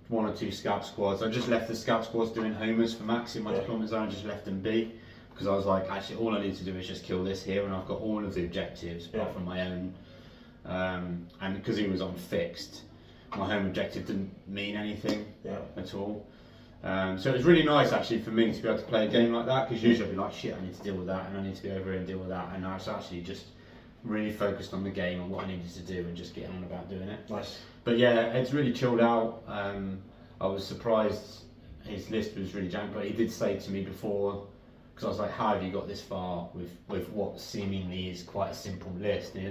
1 or 2 scout squads. I just left the scout squads doing homers for max in my deployment zone, just left them be, because I was like, actually all I need to do is just kill this here, and I've got all of the objectives apart from my own, and because he was on fixed, my home objective didn't mean anything at all. So it was really nice actually for me to be able to play a game like that, because usually I'd be like, shit, I need to deal with that, and I need to be over here and deal with that, and I was actually just really focused on the game and what I needed to do and just getting on about doing it. Nice. But yeah, it's really chilled out. I was surprised his list was really jammed, but he did say to me before, because I was like, how have you got this far with what seemingly is quite a simple list? And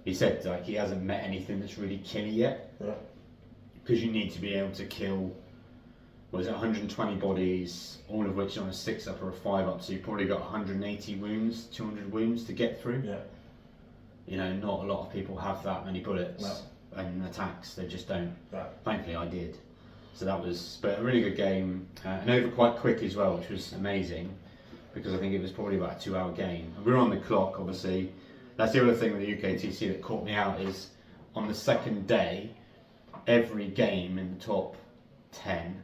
he said like he hasn't met anything that's really killy yet, because you need to be able to kill, was it 120 bodies, all of which on a 6 up or a 5 up, so you probably got 180 wounds, 200 wounds to get through. Not a lot of people have that many bullets and attacks, they just don't. Thankfully I did. So that was, but a really good game, and over quite quick as well, which was amazing, because I think it was probably about a 2-hour game. And we were on the clock, obviously. That's the other thing with the UKTC that caught me out is on the second day, every game in the top 10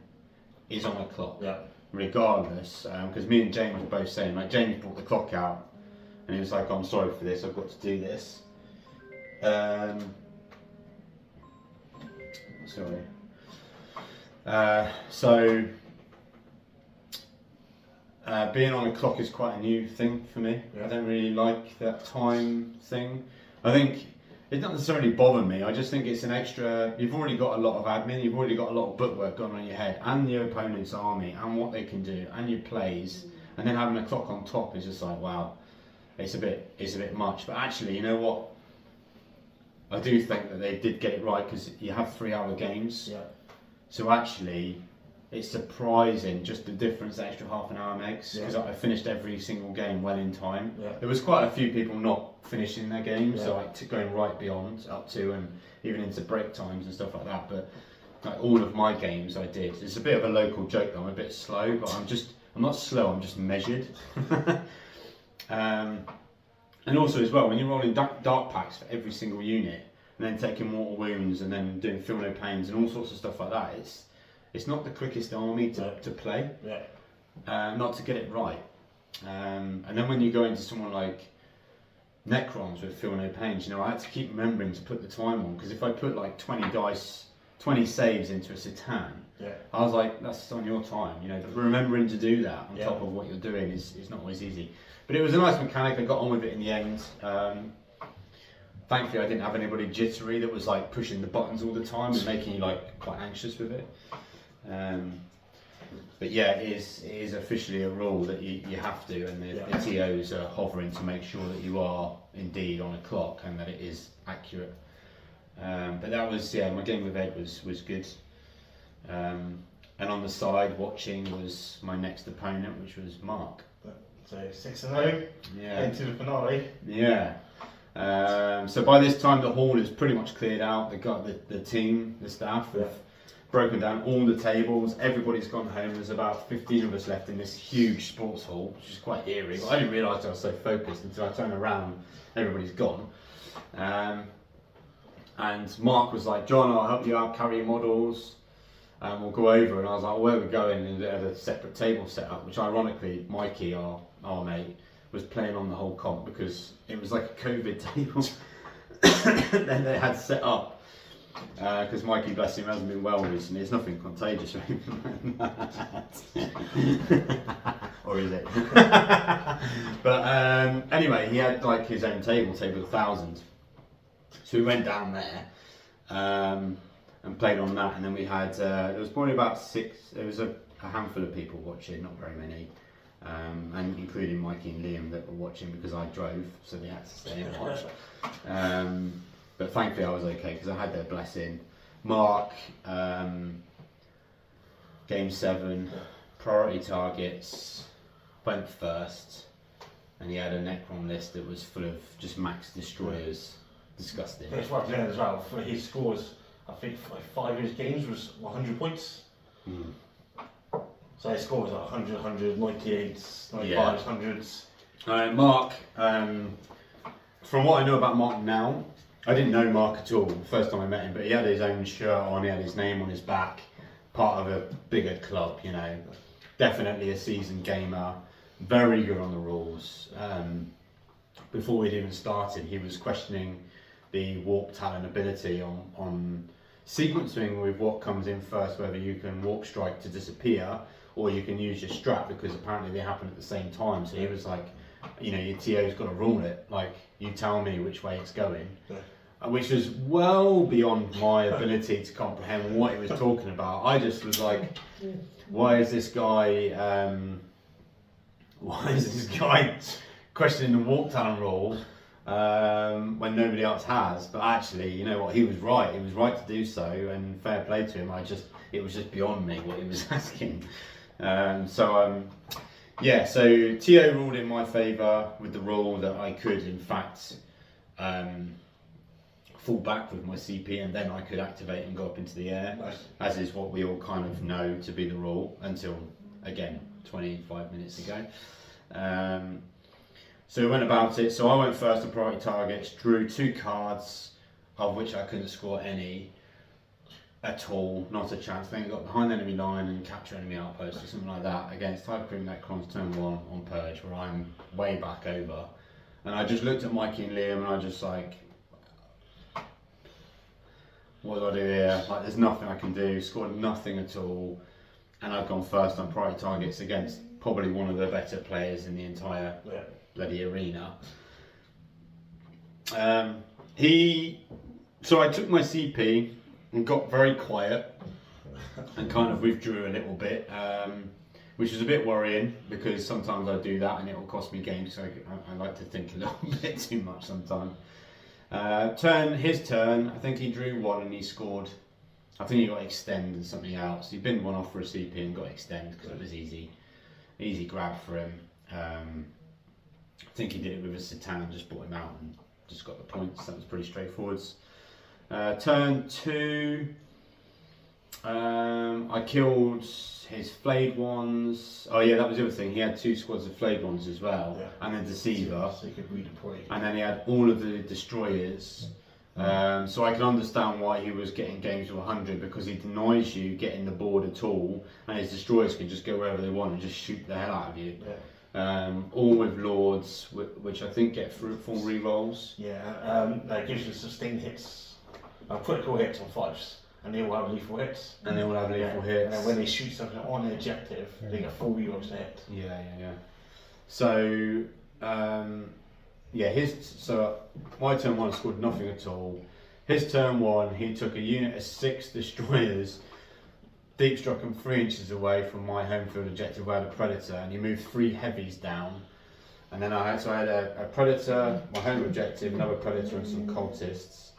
is on a clock. Yeah. Regardless, because me and James were both saying, like, James brought the clock out and he was like, I'm sorry for this, I've got to do this. Sorry. Being on a clock is quite a new thing for me. I don't really like that time thing. I think it doesn't necessarily bother me. I just think it's an extra. You've already got a lot of admin. You've already got a lot of bookwork going on in your head, and your opponent's army, and what they can do, and your plays, and then having a clock on top is just like, wow, it's a bit much. But actually, you know what? I do think that they did get it right because you have 3-hour games. Yeah. So actually, it's surprising just the difference the extra half an hour makes, because I finished every single game well in time. Yeah. There was quite a few people not finishing their games, so like going right beyond up to and even into break times and stuff like that. But like all of my games I did. It's a bit of a local joke that I'm a bit slow, but I'm not slow, I'm just measured. And also as well, when you're rolling dark packs for every single unit and then taking mortal wounds and then doing feel no pains and all sorts of stuff like that, it's not the quickest army to play, not to get it right. And then when you go into someone like Necrons with feel no pains, you know, I had to keep remembering to put the time on, because if I put like 20 saves into a Satan, I was like, that's on your time, you know, remembering to do that on top of what you're doing is not always easy. But it was a nice mechanic, I got on with it in the end. Thankfully I didn't have anybody jittery that was like pushing the buttons all the time and making you like quite anxious with it. But yeah, it is officially a rule that you have to, and the TOs are hovering to make sure that you are indeed on a clock and that it is accurate. But that was, my game with Ed was good. And on the side, watching was my next opponent, which was Mark. So 6-0, into the finale. Yeah. So by this time the hall is pretty much cleared out. They got the team, the staff have broken down all the tables. Everybody's gone home. There's about 15 of us left in this huge sports hall, which is quite eerie. I didn't realise I was so focused until I turned around. Everybody's gone. And Mark was like, John, I'll help you out, carry your models. We'll go over. And I was like, where are we going? And they had a separate table set up, which ironically, Mikey, our mate, was playing on the whole comp because it was like a COVID table. Then they had set up. Because Mikey, bless him, hasn't been well recently. It's nothing contagious or anything like that. Or is it? But anyway, he had like his own table 1,000. So we went down there and played on that. And then we had, there was probably about 6, there was a handful of people watching, not very many. And including Mikey and Liam that were watching because I drove, so they had to stay and watch. But thankfully I was okay because I had their blessing. Mark, game 7, priority targets, went first, and he had a Necron list that was full of just max destroyers. Disgusting. That's what I'm doing as well. For his scores, I think like 5 of his games was 100 points. So his score was like 100, 100, 98, 95s, 100s. Mark, from what I know about Mark now, I didn't know Mark at all the first time I met him, but he had his own shirt on, he had his name on his back, part of a bigger club, you know. Definitely a seasoned gamer, very good on the rules. Before we'd even started, he was questioning the warp talent ability on sequencing with what comes in first, whether you can warp strike to disappear or you can use your strap, because apparently they happen at the same time. So he was like, you know, your TO's got to rule it, like you tell me which way it's going. Which was well beyond my ability to comprehend what he was talking about. I just was like, why is this guy questioning the walk down rule when nobody else has? But actually, you know what, he was right to do so, and fair play to him. It was just beyond me what he was asking. So TO ruled in my favour with the rule that I could in fact fall back with my CP and then I could activate and go up into the air, as is what we all kind of know to be the rule until, again, 25 minutes ago. So we went about it. So I went first on priority targets, drew 2 cards, of which I couldn't score any at all, not a chance. Then got behind enemy line and capture enemy outpost or something like that against Hypercream Necrons turn 1 on Purge, where I'm way back over. And I just looked at Mikey and Liam and I just like, what do I do here? Like, there's nothing I can do, scored nothing at all. And I've gone first on priority targets against probably one of the better players in the entire bloody arena. So I took my CP and got very quiet and kind of withdrew a little bit, which is a bit worrying because sometimes I do that and it will cost me games, so I like to think a little bit too much sometimes. His turn, I think he drew 1 and he scored, I think he got extend and something else. He binned 1 off for a CP and got extend because it was easy grab for him. I think he did it with a Satan, just brought him out and just got the points. That was pretty straightforward. Turn 2, I killed his flayed ones. Oh yeah, that was the other thing. He had 2 squads of flayed ones as well, and then Deceiver. So he could redeploy. And then he had all of the destroyers. So I can understand why he was getting games of 100, because he denies you getting the board at all, and his destroyers can just go wherever they want and just shoot the hell out of you. All with lords, which I think get full rerolls. That gives you sustained hits, critical hits on 5s, and they all have lethal hits. And they all have lethal hits. And then when they shoot something on the objective, they get full rerolls to hit. So, so my turn 1 scored nothing at all. His turn 1, he took a unit of 6 destroyers, deep struck them 3 inches away from my home field objective where I had a predator, and he moved 3 heavies down. And then I had a predator, my home objective, another predator, and some cultists.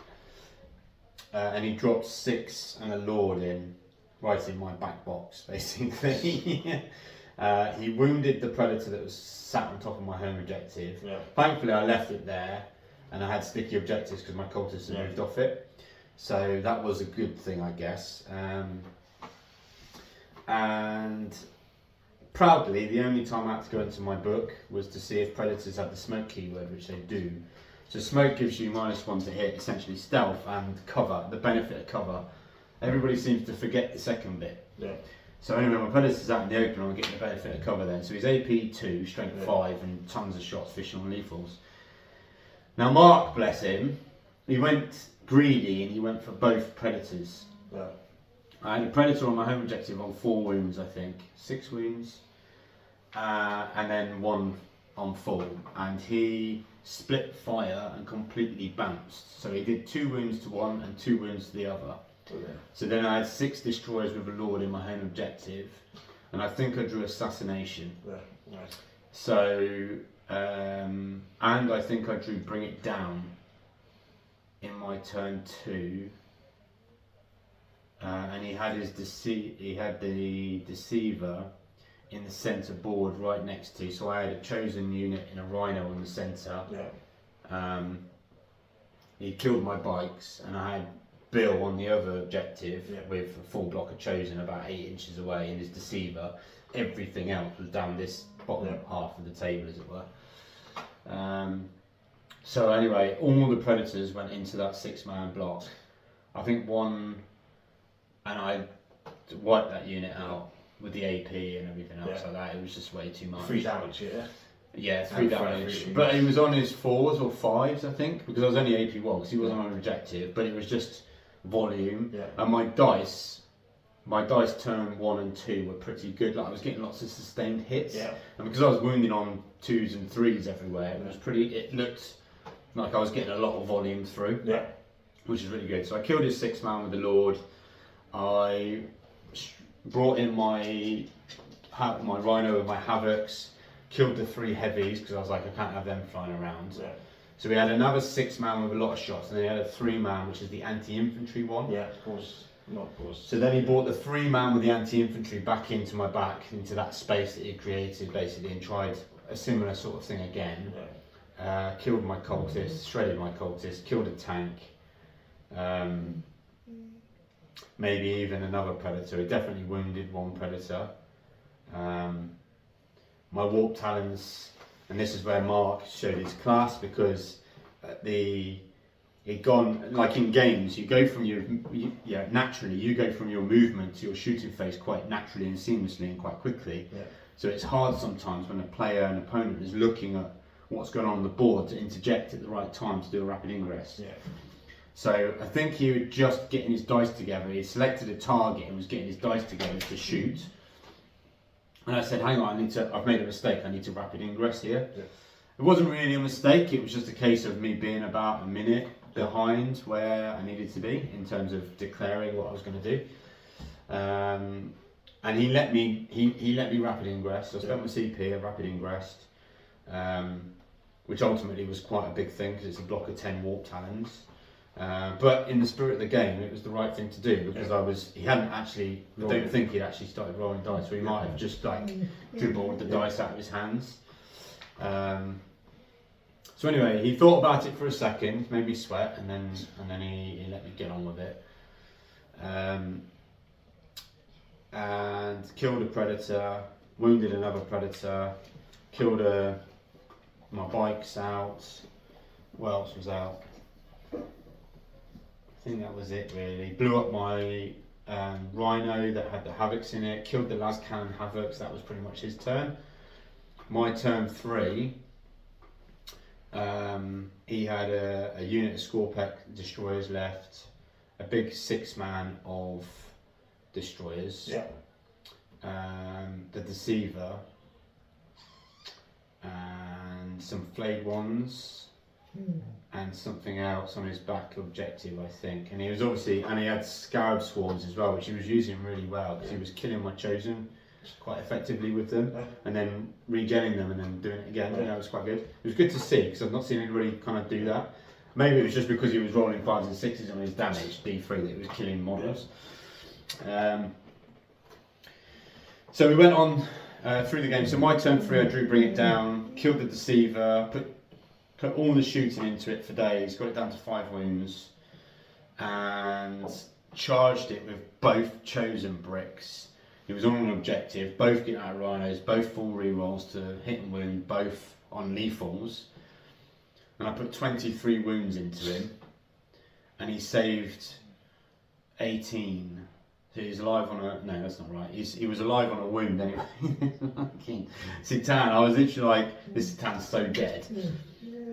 And he dropped 6 and a lord right in my back box, basically. He wounded the predator that was sat on top of my home objective. Thankfully I left it there and I had sticky objectives because my cultists had moved off it. So that was a good thing, I guess. And proudly, the only time I had to go into my book was to see if predators had the smoke keyword, which they do. So smoke gives you -1 to hit, essentially stealth and cover, the benefit of cover. Everybody seems to forget the second bit. So anyway, my predator's out in the open, I'm getting the benefit of cover then. So he's AP 2, strength 5, and tons of shots, fishing on lethals. Now Mark, bless him, he went greedy and he went for both predators. I had a predator on my home objective on 4 wounds, I think, 6 wounds, and then 1 on full. And he split fire and completely bounced. So he did 2 wounds to one and 2 wounds to the other. So then I had 6 destroyers with a lord in my home objective, and I think I drew assassination. So, and I think I drew bring it down in my turn 2. And he had the deceiver in the centre board right next to. So I had a chosen unit in a rhino in the centre. He killed my bikes, and I had Bill on the other objective with a full block of chosen about 8 inches away in his deceiver. Everything else was down this bottom half of the table, as it were. So anyway, all the predators went into that 6-man block. I think one, and I wiped that unit out with the AP and everything else like that. It was just way too much. 3 damage, Yeah, 3 damage. But he was on his 4s or 5s, I think, because I was only AP 1, because he wasn't on objective, but it was just volume. And my dice turn 1 and 2 were pretty good. Like, I was getting lots of sustained hits. And because I was wounding on 2s and 3s everywhere, it looked like I was getting a lot of volume through. Which is really good. So I killed his 6-man with the Lord. I brought in my Rhino and my Havocs, killed the 3 heavies because I was like, I can't have them flying around. So we had another 6-man with a lot of shots, and then he had a 3-man, which is the anti-infantry one. Of course. Not of course. So then he brought the 3-man with the anti-infantry back into my back, into that space that he created basically, and tried a similar sort of thing again. Killed my cultist, shredded my cultist, killed a tank. Maybe even another predator. He definitely wounded 1 predator. My warp talons and this is where Mark showed his class, because he'd gone, like in games, you go from naturally you go from your movement to your shooting phase quite naturally and seamlessly and quite quickly. Yeah. So it's hard sometimes when an opponent is looking at what's going on the board to interject at the right time to do a rapid ingress. Yeah. So I think he was just getting his dice together. He selected a target and was getting his dice together to shoot. And I said, hang on, I've made a mistake, I need to rapid ingress here. Yeah. It wasn't really a mistake, it was just a case of me being about a minute behind where I needed to be in terms of declaring what I was going to do. And he let me rapid ingress. So I spent my CP, I rapid ingressed, which ultimately was quite a big thing because it's a block of 10 warp talons. But in the spirit of the game, it was the right thing to do, because he hadn't actually, I don't think he'd actually started rolling dice, so he might have just like dribbled the dice out of his hands. So anyway, he thought about it for a second, made me sweat, and then he let me get on with it. And killed a predator, wounded another predator, killed my bike's out. What else was out? I think that was it really. Blew up my rhino that had the havocs in it, killed the last cannon havocs, that was pretty much his turn. My turn 3, he had a unit of Scorpec destroyers left, a big 6-man of destroyers, the Deceiver, and some flayed ones, and something else on his back objective, I think. And he had Scarab Swarms as well, which he was using really well, because he was killing my Chosen quite effectively with them, and then regenning them and then doing it again. That was quite good. It was good to see, because I've not seen anybody kind of do that. Maybe it was just because he was rolling 5s and 6s on his damage, D3, that he was killing models. So we went on through the game. So my turn 3, I drew Bring It Down, killed the Deceiver, put all the shooting into it for days, got it down to 5 wounds, and charged it with both Chosen bricks. He was on an objective, both get out rhinos, both full rerolls to hit and wound, both on lethals. And I put 23 wounds into him, and he saved 18. So he's alive on no, that's not right. He was alive on a wound anyway. Citan, I was literally like, this Citan's so dead.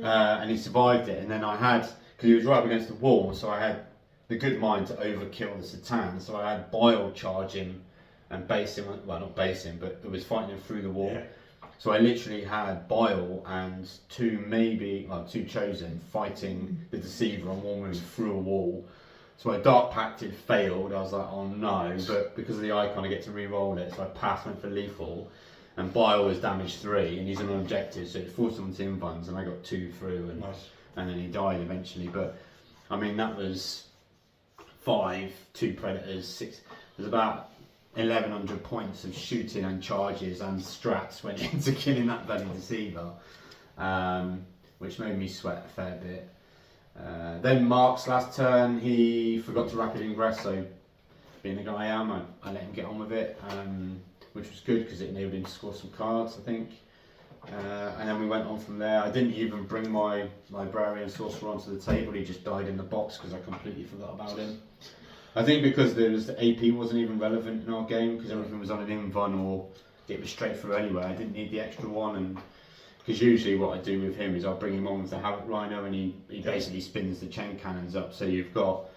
And he survived it. And then I had, because he was right up against the wall, so I had the good mind to overkill the Citan. So I had Bile charge him and base him, well not base him, but it was fighting him through the wall. Yeah. So I literally had Bile and 2 Chosen fighting the Deceiver on one move through a wall. So I Dark Pacted, failed. I was like, oh no, but because of the icon I get to re-roll it, so I passed, went for lethal, and Bile was damage 3, and he's on an objective, so it forced him to invuns, and I got 2 through, and then he died eventually. But I mean, that was 5, 2 predators, 6. There's about 1100 points of shooting and charges and strats went into killing that bloody Deceiver, which made me sweat a fair bit. Then Mark's last turn, he forgot to rapid ingress, so being the guy I am, I let him get on with it, which was good because it enabled him to score some cards, I think. And then we went on from there. I didn't even bring my Librarian Sorcerer onto the table, he just died in the box because I completely forgot about him. I think because the AP wasn't even relevant in our game, because everything was on an invuln or it was straight through anyway. I didn't need the extra one, and because usually what I do with him is I'll bring him on with the Havoc Rhino, and he basically spins the chain cannons up, so you've got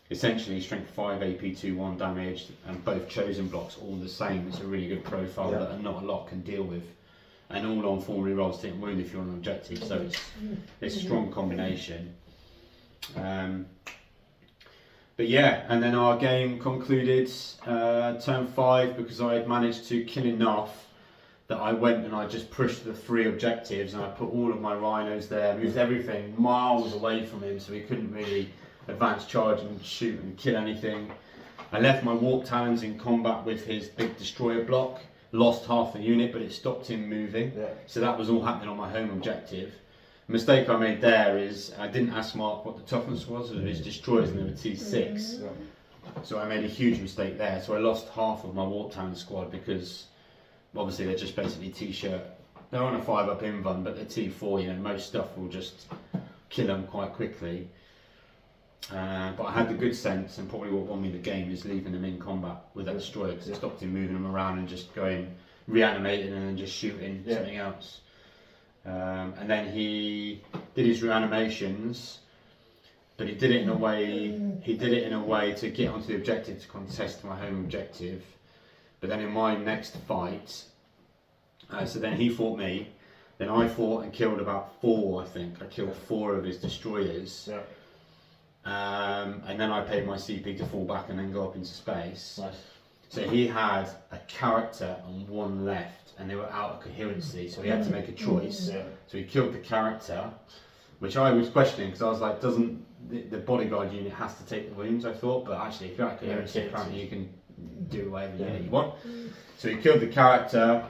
essentially strength 5 AP 2-1 damage and both Chosen blocks all the same. It's a really good profile that not a lot can deal with, and all on full rerolls to hit and wound if you're on an objective, so it's a strong combination. But yeah, and then our game concluded turn 5 because I had managed to kill enough that I went and I just pushed the 3 objectives, and I put all of my rhinos there, moved everything miles away from him so he couldn't really advance charge and shoot and kill anything. I left my Warp Talons in combat with his big destroyer block, lost half the unit but it stopped him moving, so that was all happening on my home objective. The mistake I made there is I didn't ask Mark what the toughness was of his destroyers, and they were T6. So I made a huge mistake there. So I lost half of my Warp Talon squad because obviously they're just basically T-shirt they're on a 5-up invuln, but the T4, you know, most stuff will just kill them quite quickly. But I had the good sense, and probably what won me the game is leaving them in combat with that destroyer, because it stopped him moving them around and just going reanimating and then just shooting something else. And then he did his reanimations, but he did it in a way to get onto the objective to contest my home objective. But then in my next fight, so then he fought me, then I fought and killed about 4, I think. I killed 4 of his destroyers. Yeah. And then I paid my CP to fall back and then go up into space. Nice. So he had a character and 1 left, and they were out of coherency, so he had to make a choice. Yeah. So he killed the character, which I was questioning, because I was like, doesn't the bodyguard unit has to take the wounds, I thought, but actually if you're out of coherency, apparently you can do whatever unit you want. So he killed the character,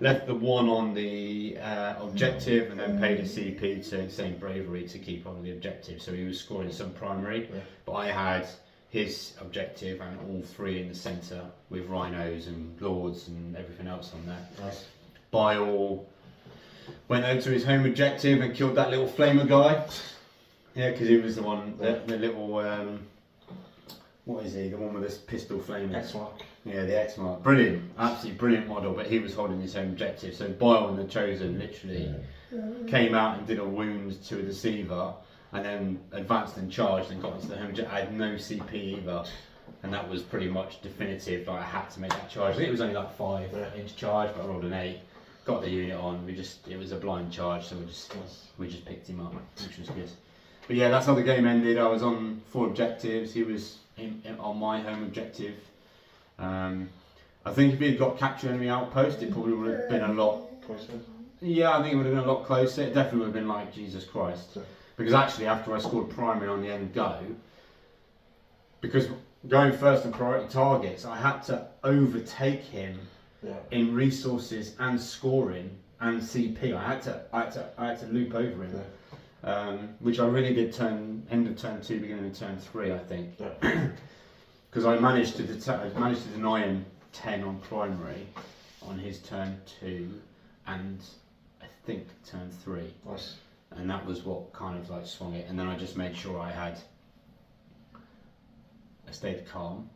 left the 1 on the objective, and then paid a CP to Saint Bravery to keep on the objective. So he was scoring some primary, but I had his objective and all 3 in the centre with rhinos and lords and everything else on there. Nice. Bile went over to his home objective and killed that little flamer guy. Yeah, because he was the one, the little, what is he? The one with this pistol flamers. X-Mark. Yeah, the X-Mark. Brilliant, absolutely brilliant model, but he was holding his own objective. So Bile and the Chosen literally came out and did a wound to a Deceiver, and then advanced and charged and got into the home objective. I had no CP either, and that was pretty much definitive. Like, I had to make that charge. I think it was only like 5-inch charge, but I rolled an 8. Got the unit on. It was a blind charge, so we just picked him up, which was good. But yeah, that's how the game ended. I was on 4 objectives. He was on my home objective. I think if he had got captured enemy outpost, it probably would have been a lot closer. Yeah, I think it would have been a lot closer. It definitely would have been like, Jesus Christ. Because actually, after I scored primary on the end go, because going first in priority targets, I had to overtake him in resources and scoring and CP. I had to loop over him, which I really did end of turn 2, beginning of turn 3, I think. Because I managed to deny him 10 on primary on his turn 2 and I think turn 3. Nice. And that was what kind of like swung it. And then I just made sure I stayed calm,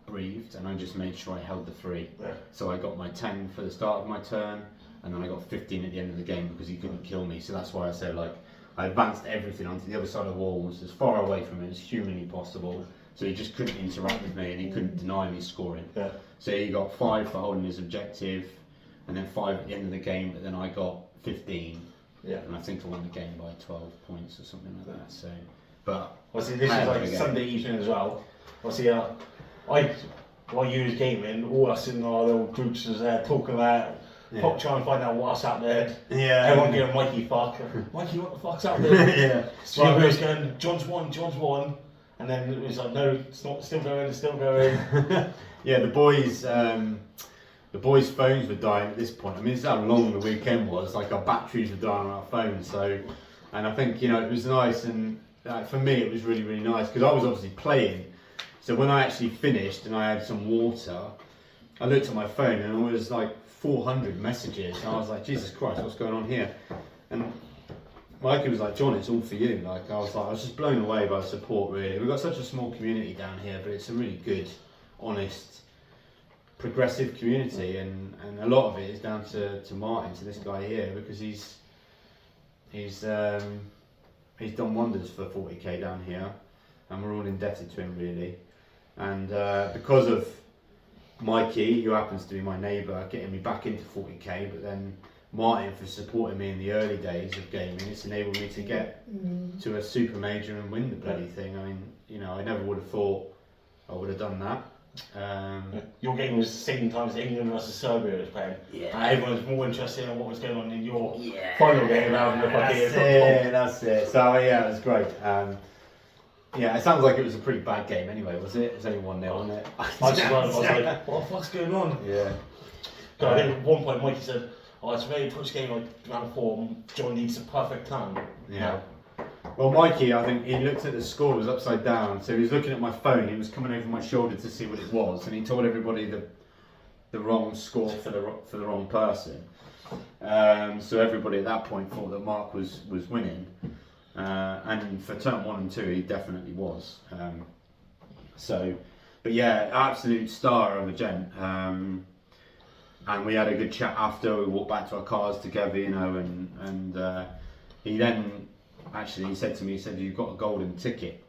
breathed, and I just made sure I held the 3. Yeah. So I got my 10 for the start of my turn, and then I got 15 at the end of the game because he couldn't kill me. So that's why I said, like, I advanced everything onto the other side of the walls as far away from him as humanly possible. So he just couldn't interact with me, and he couldn't deny me scoring. Yeah. So he got 5 for holding his objective, and then 5 at the end of the game, but then I got 15. Yeah. And I think I won the game by 12 points or something like that. So, but obviously this is like Sunday evening as well. Obviously, while you was gaming, all us in our little groups was there talking about, trying to find out what's out there. Yeah. Everyone getting Mikey fuck. Mikey, what the fuck's out there? Yeah. So we was going, John's won. And then it was like, no, it's not, still going. Yeah, the boys' phones were dying at this point. I mean, this is how long the weekend was. Like, our batteries were dying on our phones. So, and I think, it was nice, and for me it was really, really nice because I was obviously playing. So when I actually finished and I had some water, I looked at my phone and it was like 400 messages. And I was like, Jesus Christ, what's going on here? And Mikey was like, John, it's all for you. Like, I was just blown away by the support, really. We've got such a small community down here, but it's a really good, honest, progressive community, and a lot of it is down to Martin, to this guy here, because he's done wonders for 40k down here, and we're all indebted to him, really. And because of Mikey, who happens to be my neighbour, getting me back into 40k, but then Martin for supporting me in the early days of gaming, it's enabled me to get to a super major and win the bloody thing. I mean, I never would have thought I would have done that. Your game was the same time as England versus Serbia was playing. Yeah. Everyone was more interested in what was going on in your final game rather than the fucking football. That's it. So yeah, it was great. Yeah, it sounds like it was a pretty bad game anyway, was it? It was only 1-0, wasn't it? I was like, what the fuck's going on? Yeah. So I think at one point Mikey said, it's a very push game like round 4, John needs a perfect plan. Yeah. Well, Mikey, I think he looked at the score, it was upside down, so he was looking at my phone, he was coming over my shoulder to see what it was, and he told everybody the wrong score for the wrong person. So everybody at that point thought that Mark was winning. And for turn 1 and 2, he definitely was. But yeah, absolute star of a gent. And we had a good chat after. We walked back to our cars together, you know, and he then he said to me, he said, "You've got a golden ticket."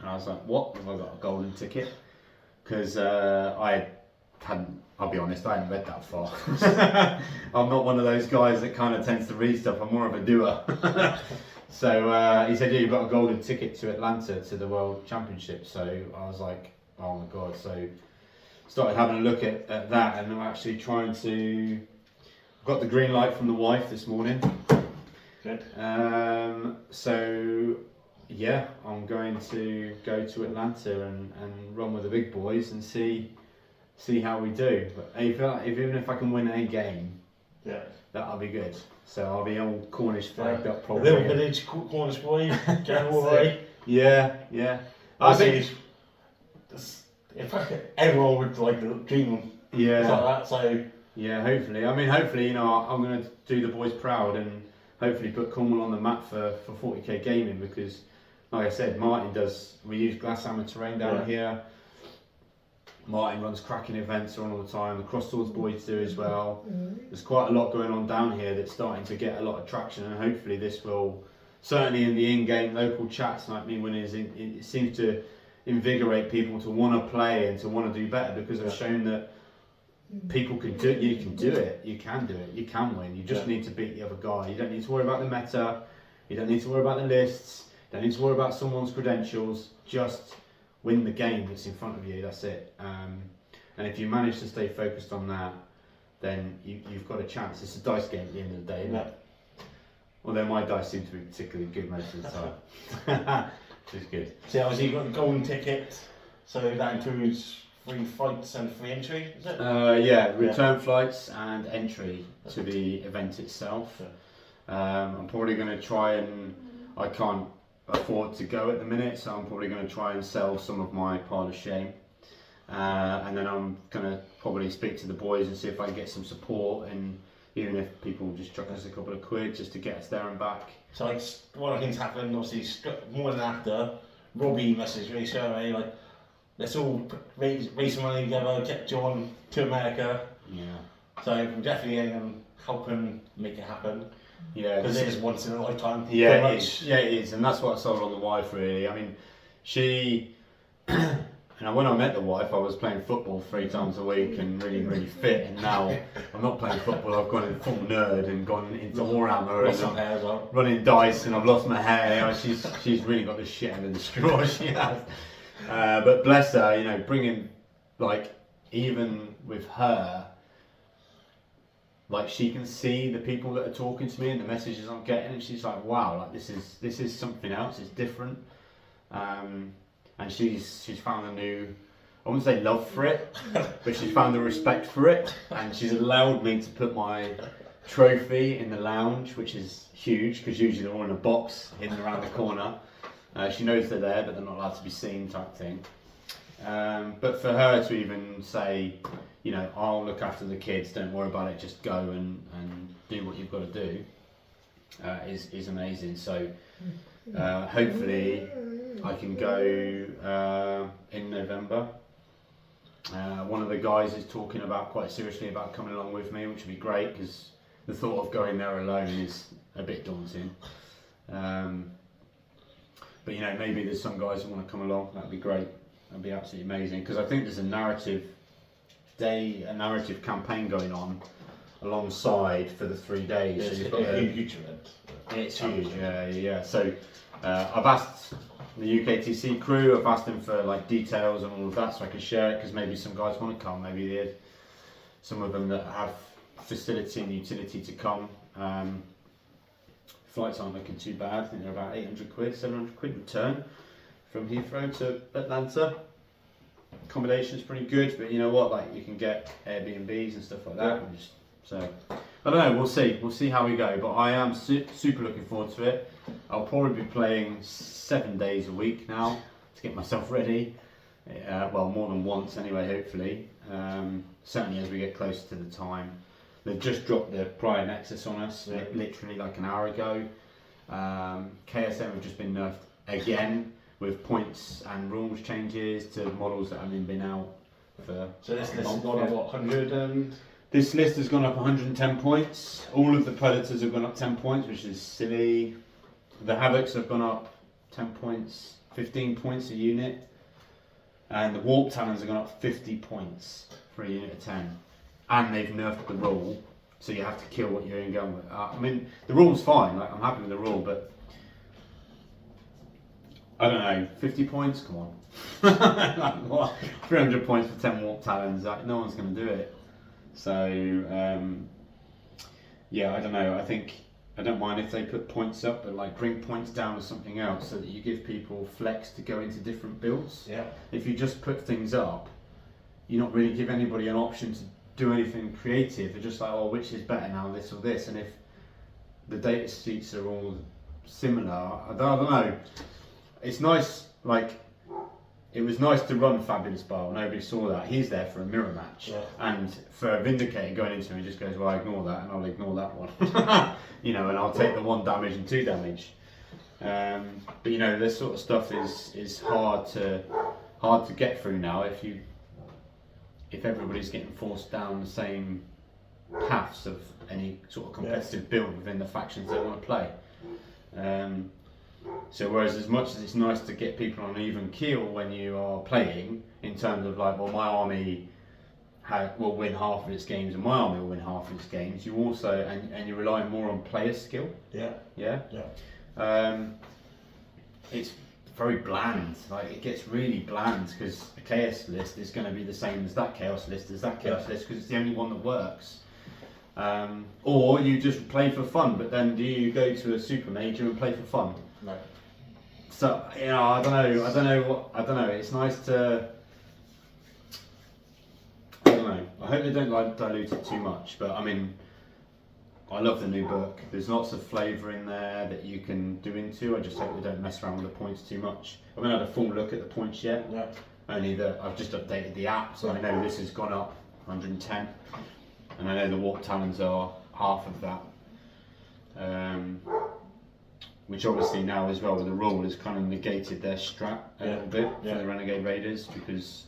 And I was like, "What? Have I got a golden ticket?" Because I'll be honest, I hadn't read that far. I'm not one of those guys that kind of tends to read stuff. I'm more of a doer. So he said, "Yeah, you've got a golden ticket to Atlanta to the World Championship." So I was like, "Oh my god!" So started having a look at that, and I'm actually trying to. Got the green light from the wife this morning. Good. So yeah, I'm going to go to Atlanta and run with the big boys and see how we do. But even if I can win a game, that'll be good. So I'll be all Cornish flagged up probably. A little village Cornish boy, Warbay. Yeah. I think in fact everyone would like the dream. Yeah. Like that. So yeah, hopefully. I mean, hopefully, you know, I'm going to do the boys proud and hopefully put Cornwall on the map for 40k gaming, because, like I said, we use glass hammer terrain down here. Martin runs cracking events on all the time. The Cross Swords boys do as well. There's quite a lot going on down here that's starting to get a lot of traction, and hopefully this will, certainly in the in-game local chats like me winners, it seems to invigorate people to want to play and to want to do better, because I've shown that people can do it. You can do it. You can do it. You can win. You just need to beat the other guy. You don't need to worry about the meta. You don't need to worry about the lists. You don't need to worry about someone's credentials. Just win the game that's in front of you. That's it. And if you manage to stay focused on that, then you've got a chance. It's a dice game at the end of the day, isn't it? Although my dice seem to be particularly good most of the time, which is good. So obviously you've got the golden ticket. So that includes 3 fights and 3 entry, is it? Return flights and entry to the event itself. I'm probably going to try and, I can't afford to go at the minute, so I'm probably going to try and sell some of my pile of shame. And then I'm going to probably speak to the boys and see if I can get some support, and even if people just chuck us a couple of quid just to get us there and back. So like, one of the things happened, obviously, more than after, Robbie messaged me straight away, like, let's all raise some money together, get John to America. Yeah. So I'm definitely helping make it happen. Yeah. Because it is once in a lifetime. Yeah, it is. Yeah, it is, and that's what I sold on the wife really. I mean, she. And when I met the wife, I was playing football 3 times a week and really, really fit. And now I'm not playing football. I've gone in full nerd and gone into Warhammer and running dice, and I've lost my hair. You know, she's really got the shit end of the straw. She has. But bless her, you know, bringing, like, even with her, like, she can see the people that are talking to me and the messages I'm getting, and she's like, wow, like this is something else. It's different. And she's found a new, I wouldn't say love for it, but she's found the respect for it, and she's allowed me to put my trophy in the lounge, which is huge, because usually they're all in a box hidden around the corner. She knows they're there, but they're not allowed to be seen, type thing. But for her to even say, you know, I'll look after the kids, don't worry about it, just go and do what you've got to do, is amazing. So hopefully I can go in November. One of the guys is talking quite seriously about coming along with me, which would be great, because the thought of going there alone is a bit daunting. But you know, maybe there's some guys who want to come along. That'd be great. That'd be absolutely amazing, because I think there's a narrative campaign going on alongside for the 3 days. It's so you've got a huge event. It's huge, yeah. So I've asked the UKTC crew, I've asked them for like details and all of that, so I can share it, because maybe some guys want to come. Maybe there's some of them that have facility and utility to come. Flights aren't looking too bad. I think they're about 800 quid, 700 quid return from Heathrow to Atlanta. Accommodation's pretty good, but you know what, like, you can get Airbnbs and stuff like that. So I don't know, we'll see how we go, but I am super looking forward to it. I'll probably be playing 7 days a week now to get myself ready. Well, more than once anyway, hopefully. Certainly as we get closer to the time. They've just dropped the Prior Nexus on us, literally like an hour ago. KSM have just been nerfed again with points and rules changes to models that haven't been out for. So this list has gone up what, 100 and. This list has gone up 110 points. All of the Predators have gone up 10 points, which is silly. The Havocs have gone up 10 points, 15 points a unit. And the Warp Talons have gone up 50 points for a unit of 10. And they've nerfed the rule, so you have to kill what you're in going with. I mean, the rule's fine, like, I'm happy with the rule, but I don't know, 50 points? Come on. Like, what? 300 points for 10 Warp Talons, like, no one's going to do it. So, yeah, I don't know. I don't mind if they put points up, but like bring points down to something else so that you give people flex to go into different builds. Yeah. If you just put things up, you not really give anybody an option to do anything creative. They're just like, oh, which is better now, this or this? And if the data sheets are all similar, I don't know. It's nice, like. It was nice to run Fabulous Bile, nobody saw that. He's there for a mirror match. Yeah. And for a Vindicator going into him, he just goes, well, I ignore that and I'll ignore that one. You know, and I'll take the 1 damage and 2 damage. But you know, this sort of stuff is hard to get through now if everybody's getting forced down the same paths of any sort of competitive build within the factions they want to play. So whereas as much as it's nice to get people on an even keel when you are playing, in terms of like, well, my army will win half of its games and my army will win half of its games, you also, and you rely more on player skill. Yeah. Yeah? Yeah. It's very bland, like it gets really bland because the chaos list is going to be the same as that chaos list list because it's the only one that works. Or you just play for fun, but then do you go to a super major and play for fun? No. So you know, I don't know. It's nice to. I don't know. I hope they don't like dilute it too much. But I mean, I love the new book. There's lots of flavour in there that you can do into. I just hope they don't mess around with the points too much. I haven't had a full look at the points yet. Yeah. Only that I've just updated the app, so I know this has gone up 110, and I know the Warp Talons are half of that. Which obviously now as well with the rule has kind of negated their strat a little bit for the Renegade Raiders, because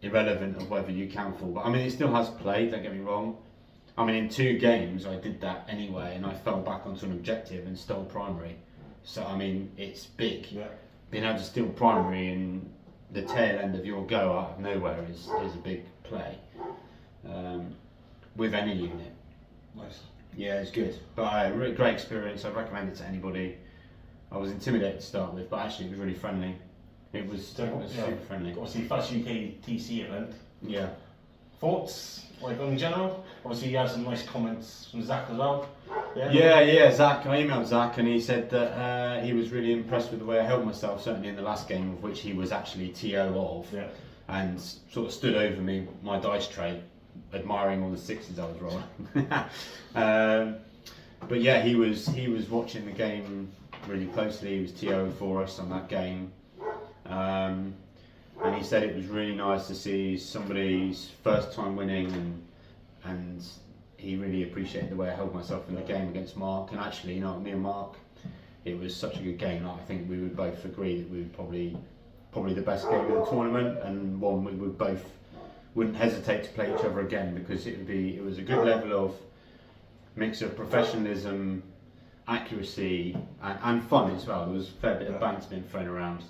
irrelevant of whether you can fall. But I mean, it still has play, don't get me wrong. I mean, in 2 games I did that anyway, and I fell back onto an objective and stole primary. So I mean, it's big. Yeah. Being able to steal primary in the tail end of your go out of nowhere is a big play with any unit. Nice. Yeah, it's good, but great experience. I'd recommend it to anybody. I was intimidated to start with, but actually it was really friendly. It was super friendly. Obviously, first UK TC event. Yeah. Thoughts, like in general? Obviously, you had some nice comments from Zach as well. Yeah. Zach. I emailed Zach, and he said that he was really impressed with the way I held myself. Certainly in the last game, of which he was actually TO of, and sort of stood over me, my dice tray, admiring all the 6s I was rolling. But yeah, he was watching the game really closely. He was TO for us on that game, and he said it was really nice to see somebody's first time winning, and he really appreciated the way I held myself in the game against Mark. And actually, you know, me and Mark, it was such a good game. I think we would both agree that we were probably the best game of the tournament, and one we would both wouldn't hesitate to play each other again, because it was a good level of mix of professionalism, accuracy, and fun as well. There was a fair bit of banter being thrown around,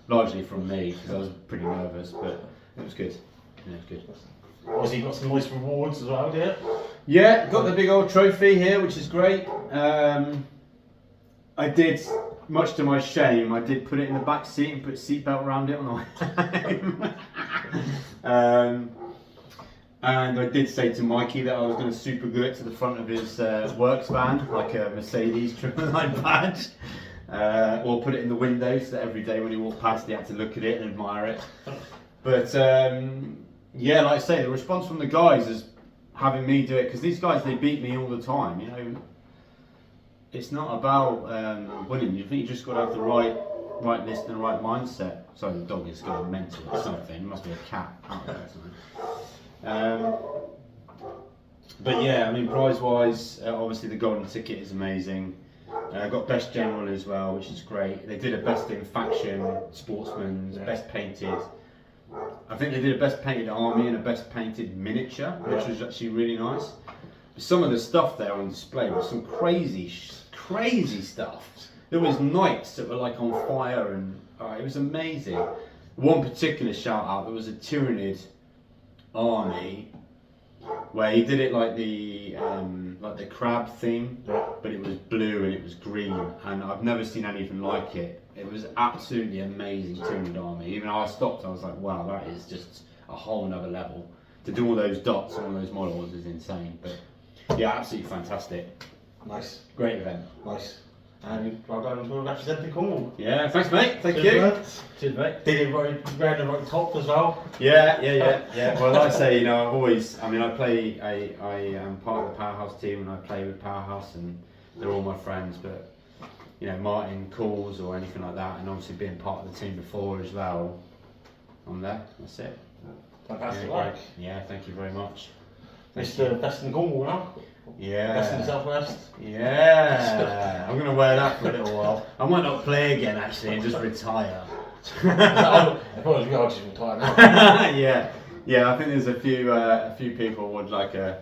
largely from me because I was pretty nervous, but it was good. Yeah, it was good. Obviously, you got some nice rewards as well, dear. Yeah, got the big old trophy here, which is great. I did, much to my shame, I did put it in the back seat and put a seatbelt around it on the way home. And I did say to Mikey that I was going to super glue it to the front of his works van, like a Mercedes 999 badge, or put it in the window so that every day when he walked past he had to look at it and admire it. But yeah, like I say, the response from the guys is having me do it, because these guys, they beat me all the time, you know. It's not about winning. You think you just got to have the right list and the right mindset. Sorry, the dog is going mental or something. It must be a cat out there or something. But yeah, I mean, prize-wise, obviously the golden ticket is amazing. Got best general as well, which is great. They did a best in faction, sportsman's, best painted. I think they did a best painted army and a best painted miniature, which was actually really nice. But some of the stuff there on display was some crazy stuff. There was knights that were like on fire, and it was amazing. One particular shout out, there was a Tyrannid army where he did it like the crab theme, but it was blue and it was green, and I've never seen anything like it. It was absolutely amazing Tyrannid army. Even I stopped, I was like, wow, that is just a whole nother level. To do all those dots on all those models is insane. But yeah, absolutely fantastic. Nice. Great event. Nice. And well done for representing Cornwall. Yeah, thanks mate. Thank you. Cheers mate. Did it right, round the right top as well. Yeah. Well, like I say, you know, I've always, I mean, I am part of the Powerhouse team and I play with Powerhouse and they're all my friends, but you know, Martin calls or anything like that, and obviously being part of the team before as well, I'm there. That's it. Fantastic. Yeah, thank you very much. Mr. Best in Cornwall now. Yeah. Best in the Southwest. Yeah. I'm gonna wear that for a little while. I might not play again actually and just retire. If I was you, I'd just retire now. Yeah. I think there's a few people would like a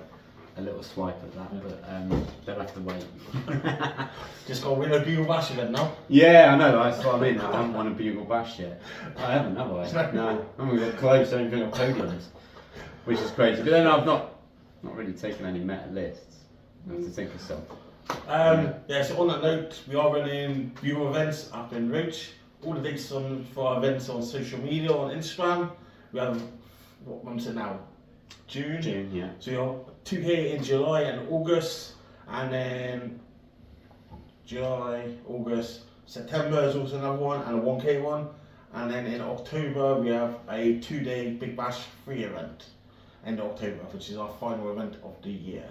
little swipe at that, but they'll have to wait. Just got to win a Bugle Bash event now. Yeah, I know. That's what I mean. I haven't won a Bugle Bash yet. I haven't, have I? No. I haven't got close. I don't think I've podiums, which is crazy. But then I've not really taken any meta lists. I have to think of some. So on that note, we are running Bugle events up in Roach. All the dates for our events on social media, on Instagram. We have, what month is it now? June, yeah. So we have 2 here in July and August, and then July, August, September is also another one, and a 1K one, and then in October we have a 2-day Big Bash free event, end of October, which is our final event of the year.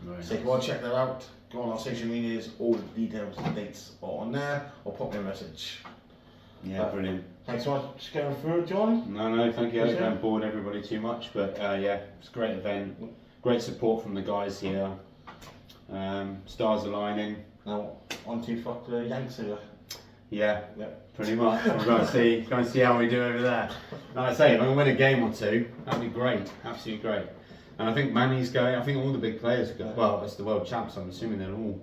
Right. So if you want to check that out, go on our social medias, all the details and dates are on there, or pop me a message. Yeah, brilliant. Thanks so much for going through it, John. No, thank you. I don't bore everybody too much, but yeah, it's a great event. Great support from the guys here. Stars aligning. Now, on to fuck the Yanks over. Yeah, pretty much. We're going to see how we do over there. Like I say, if I can win a game or two, that'd be great. Absolutely great. And I think Manny's going. I think all the big players are going. Well, it's the world champs. I'm assuming they're all.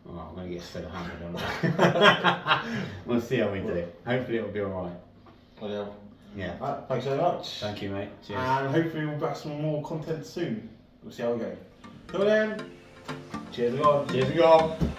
Oh, I'm going to get so hammered on that. We'll see how we do. Hopefully it'll be alright. Yeah. Right, thanks very much. Thank you, mate. Cheers. And hopefully we'll back some more content soon. We'll see how we go. Till then, cheers and God. Cheers and God.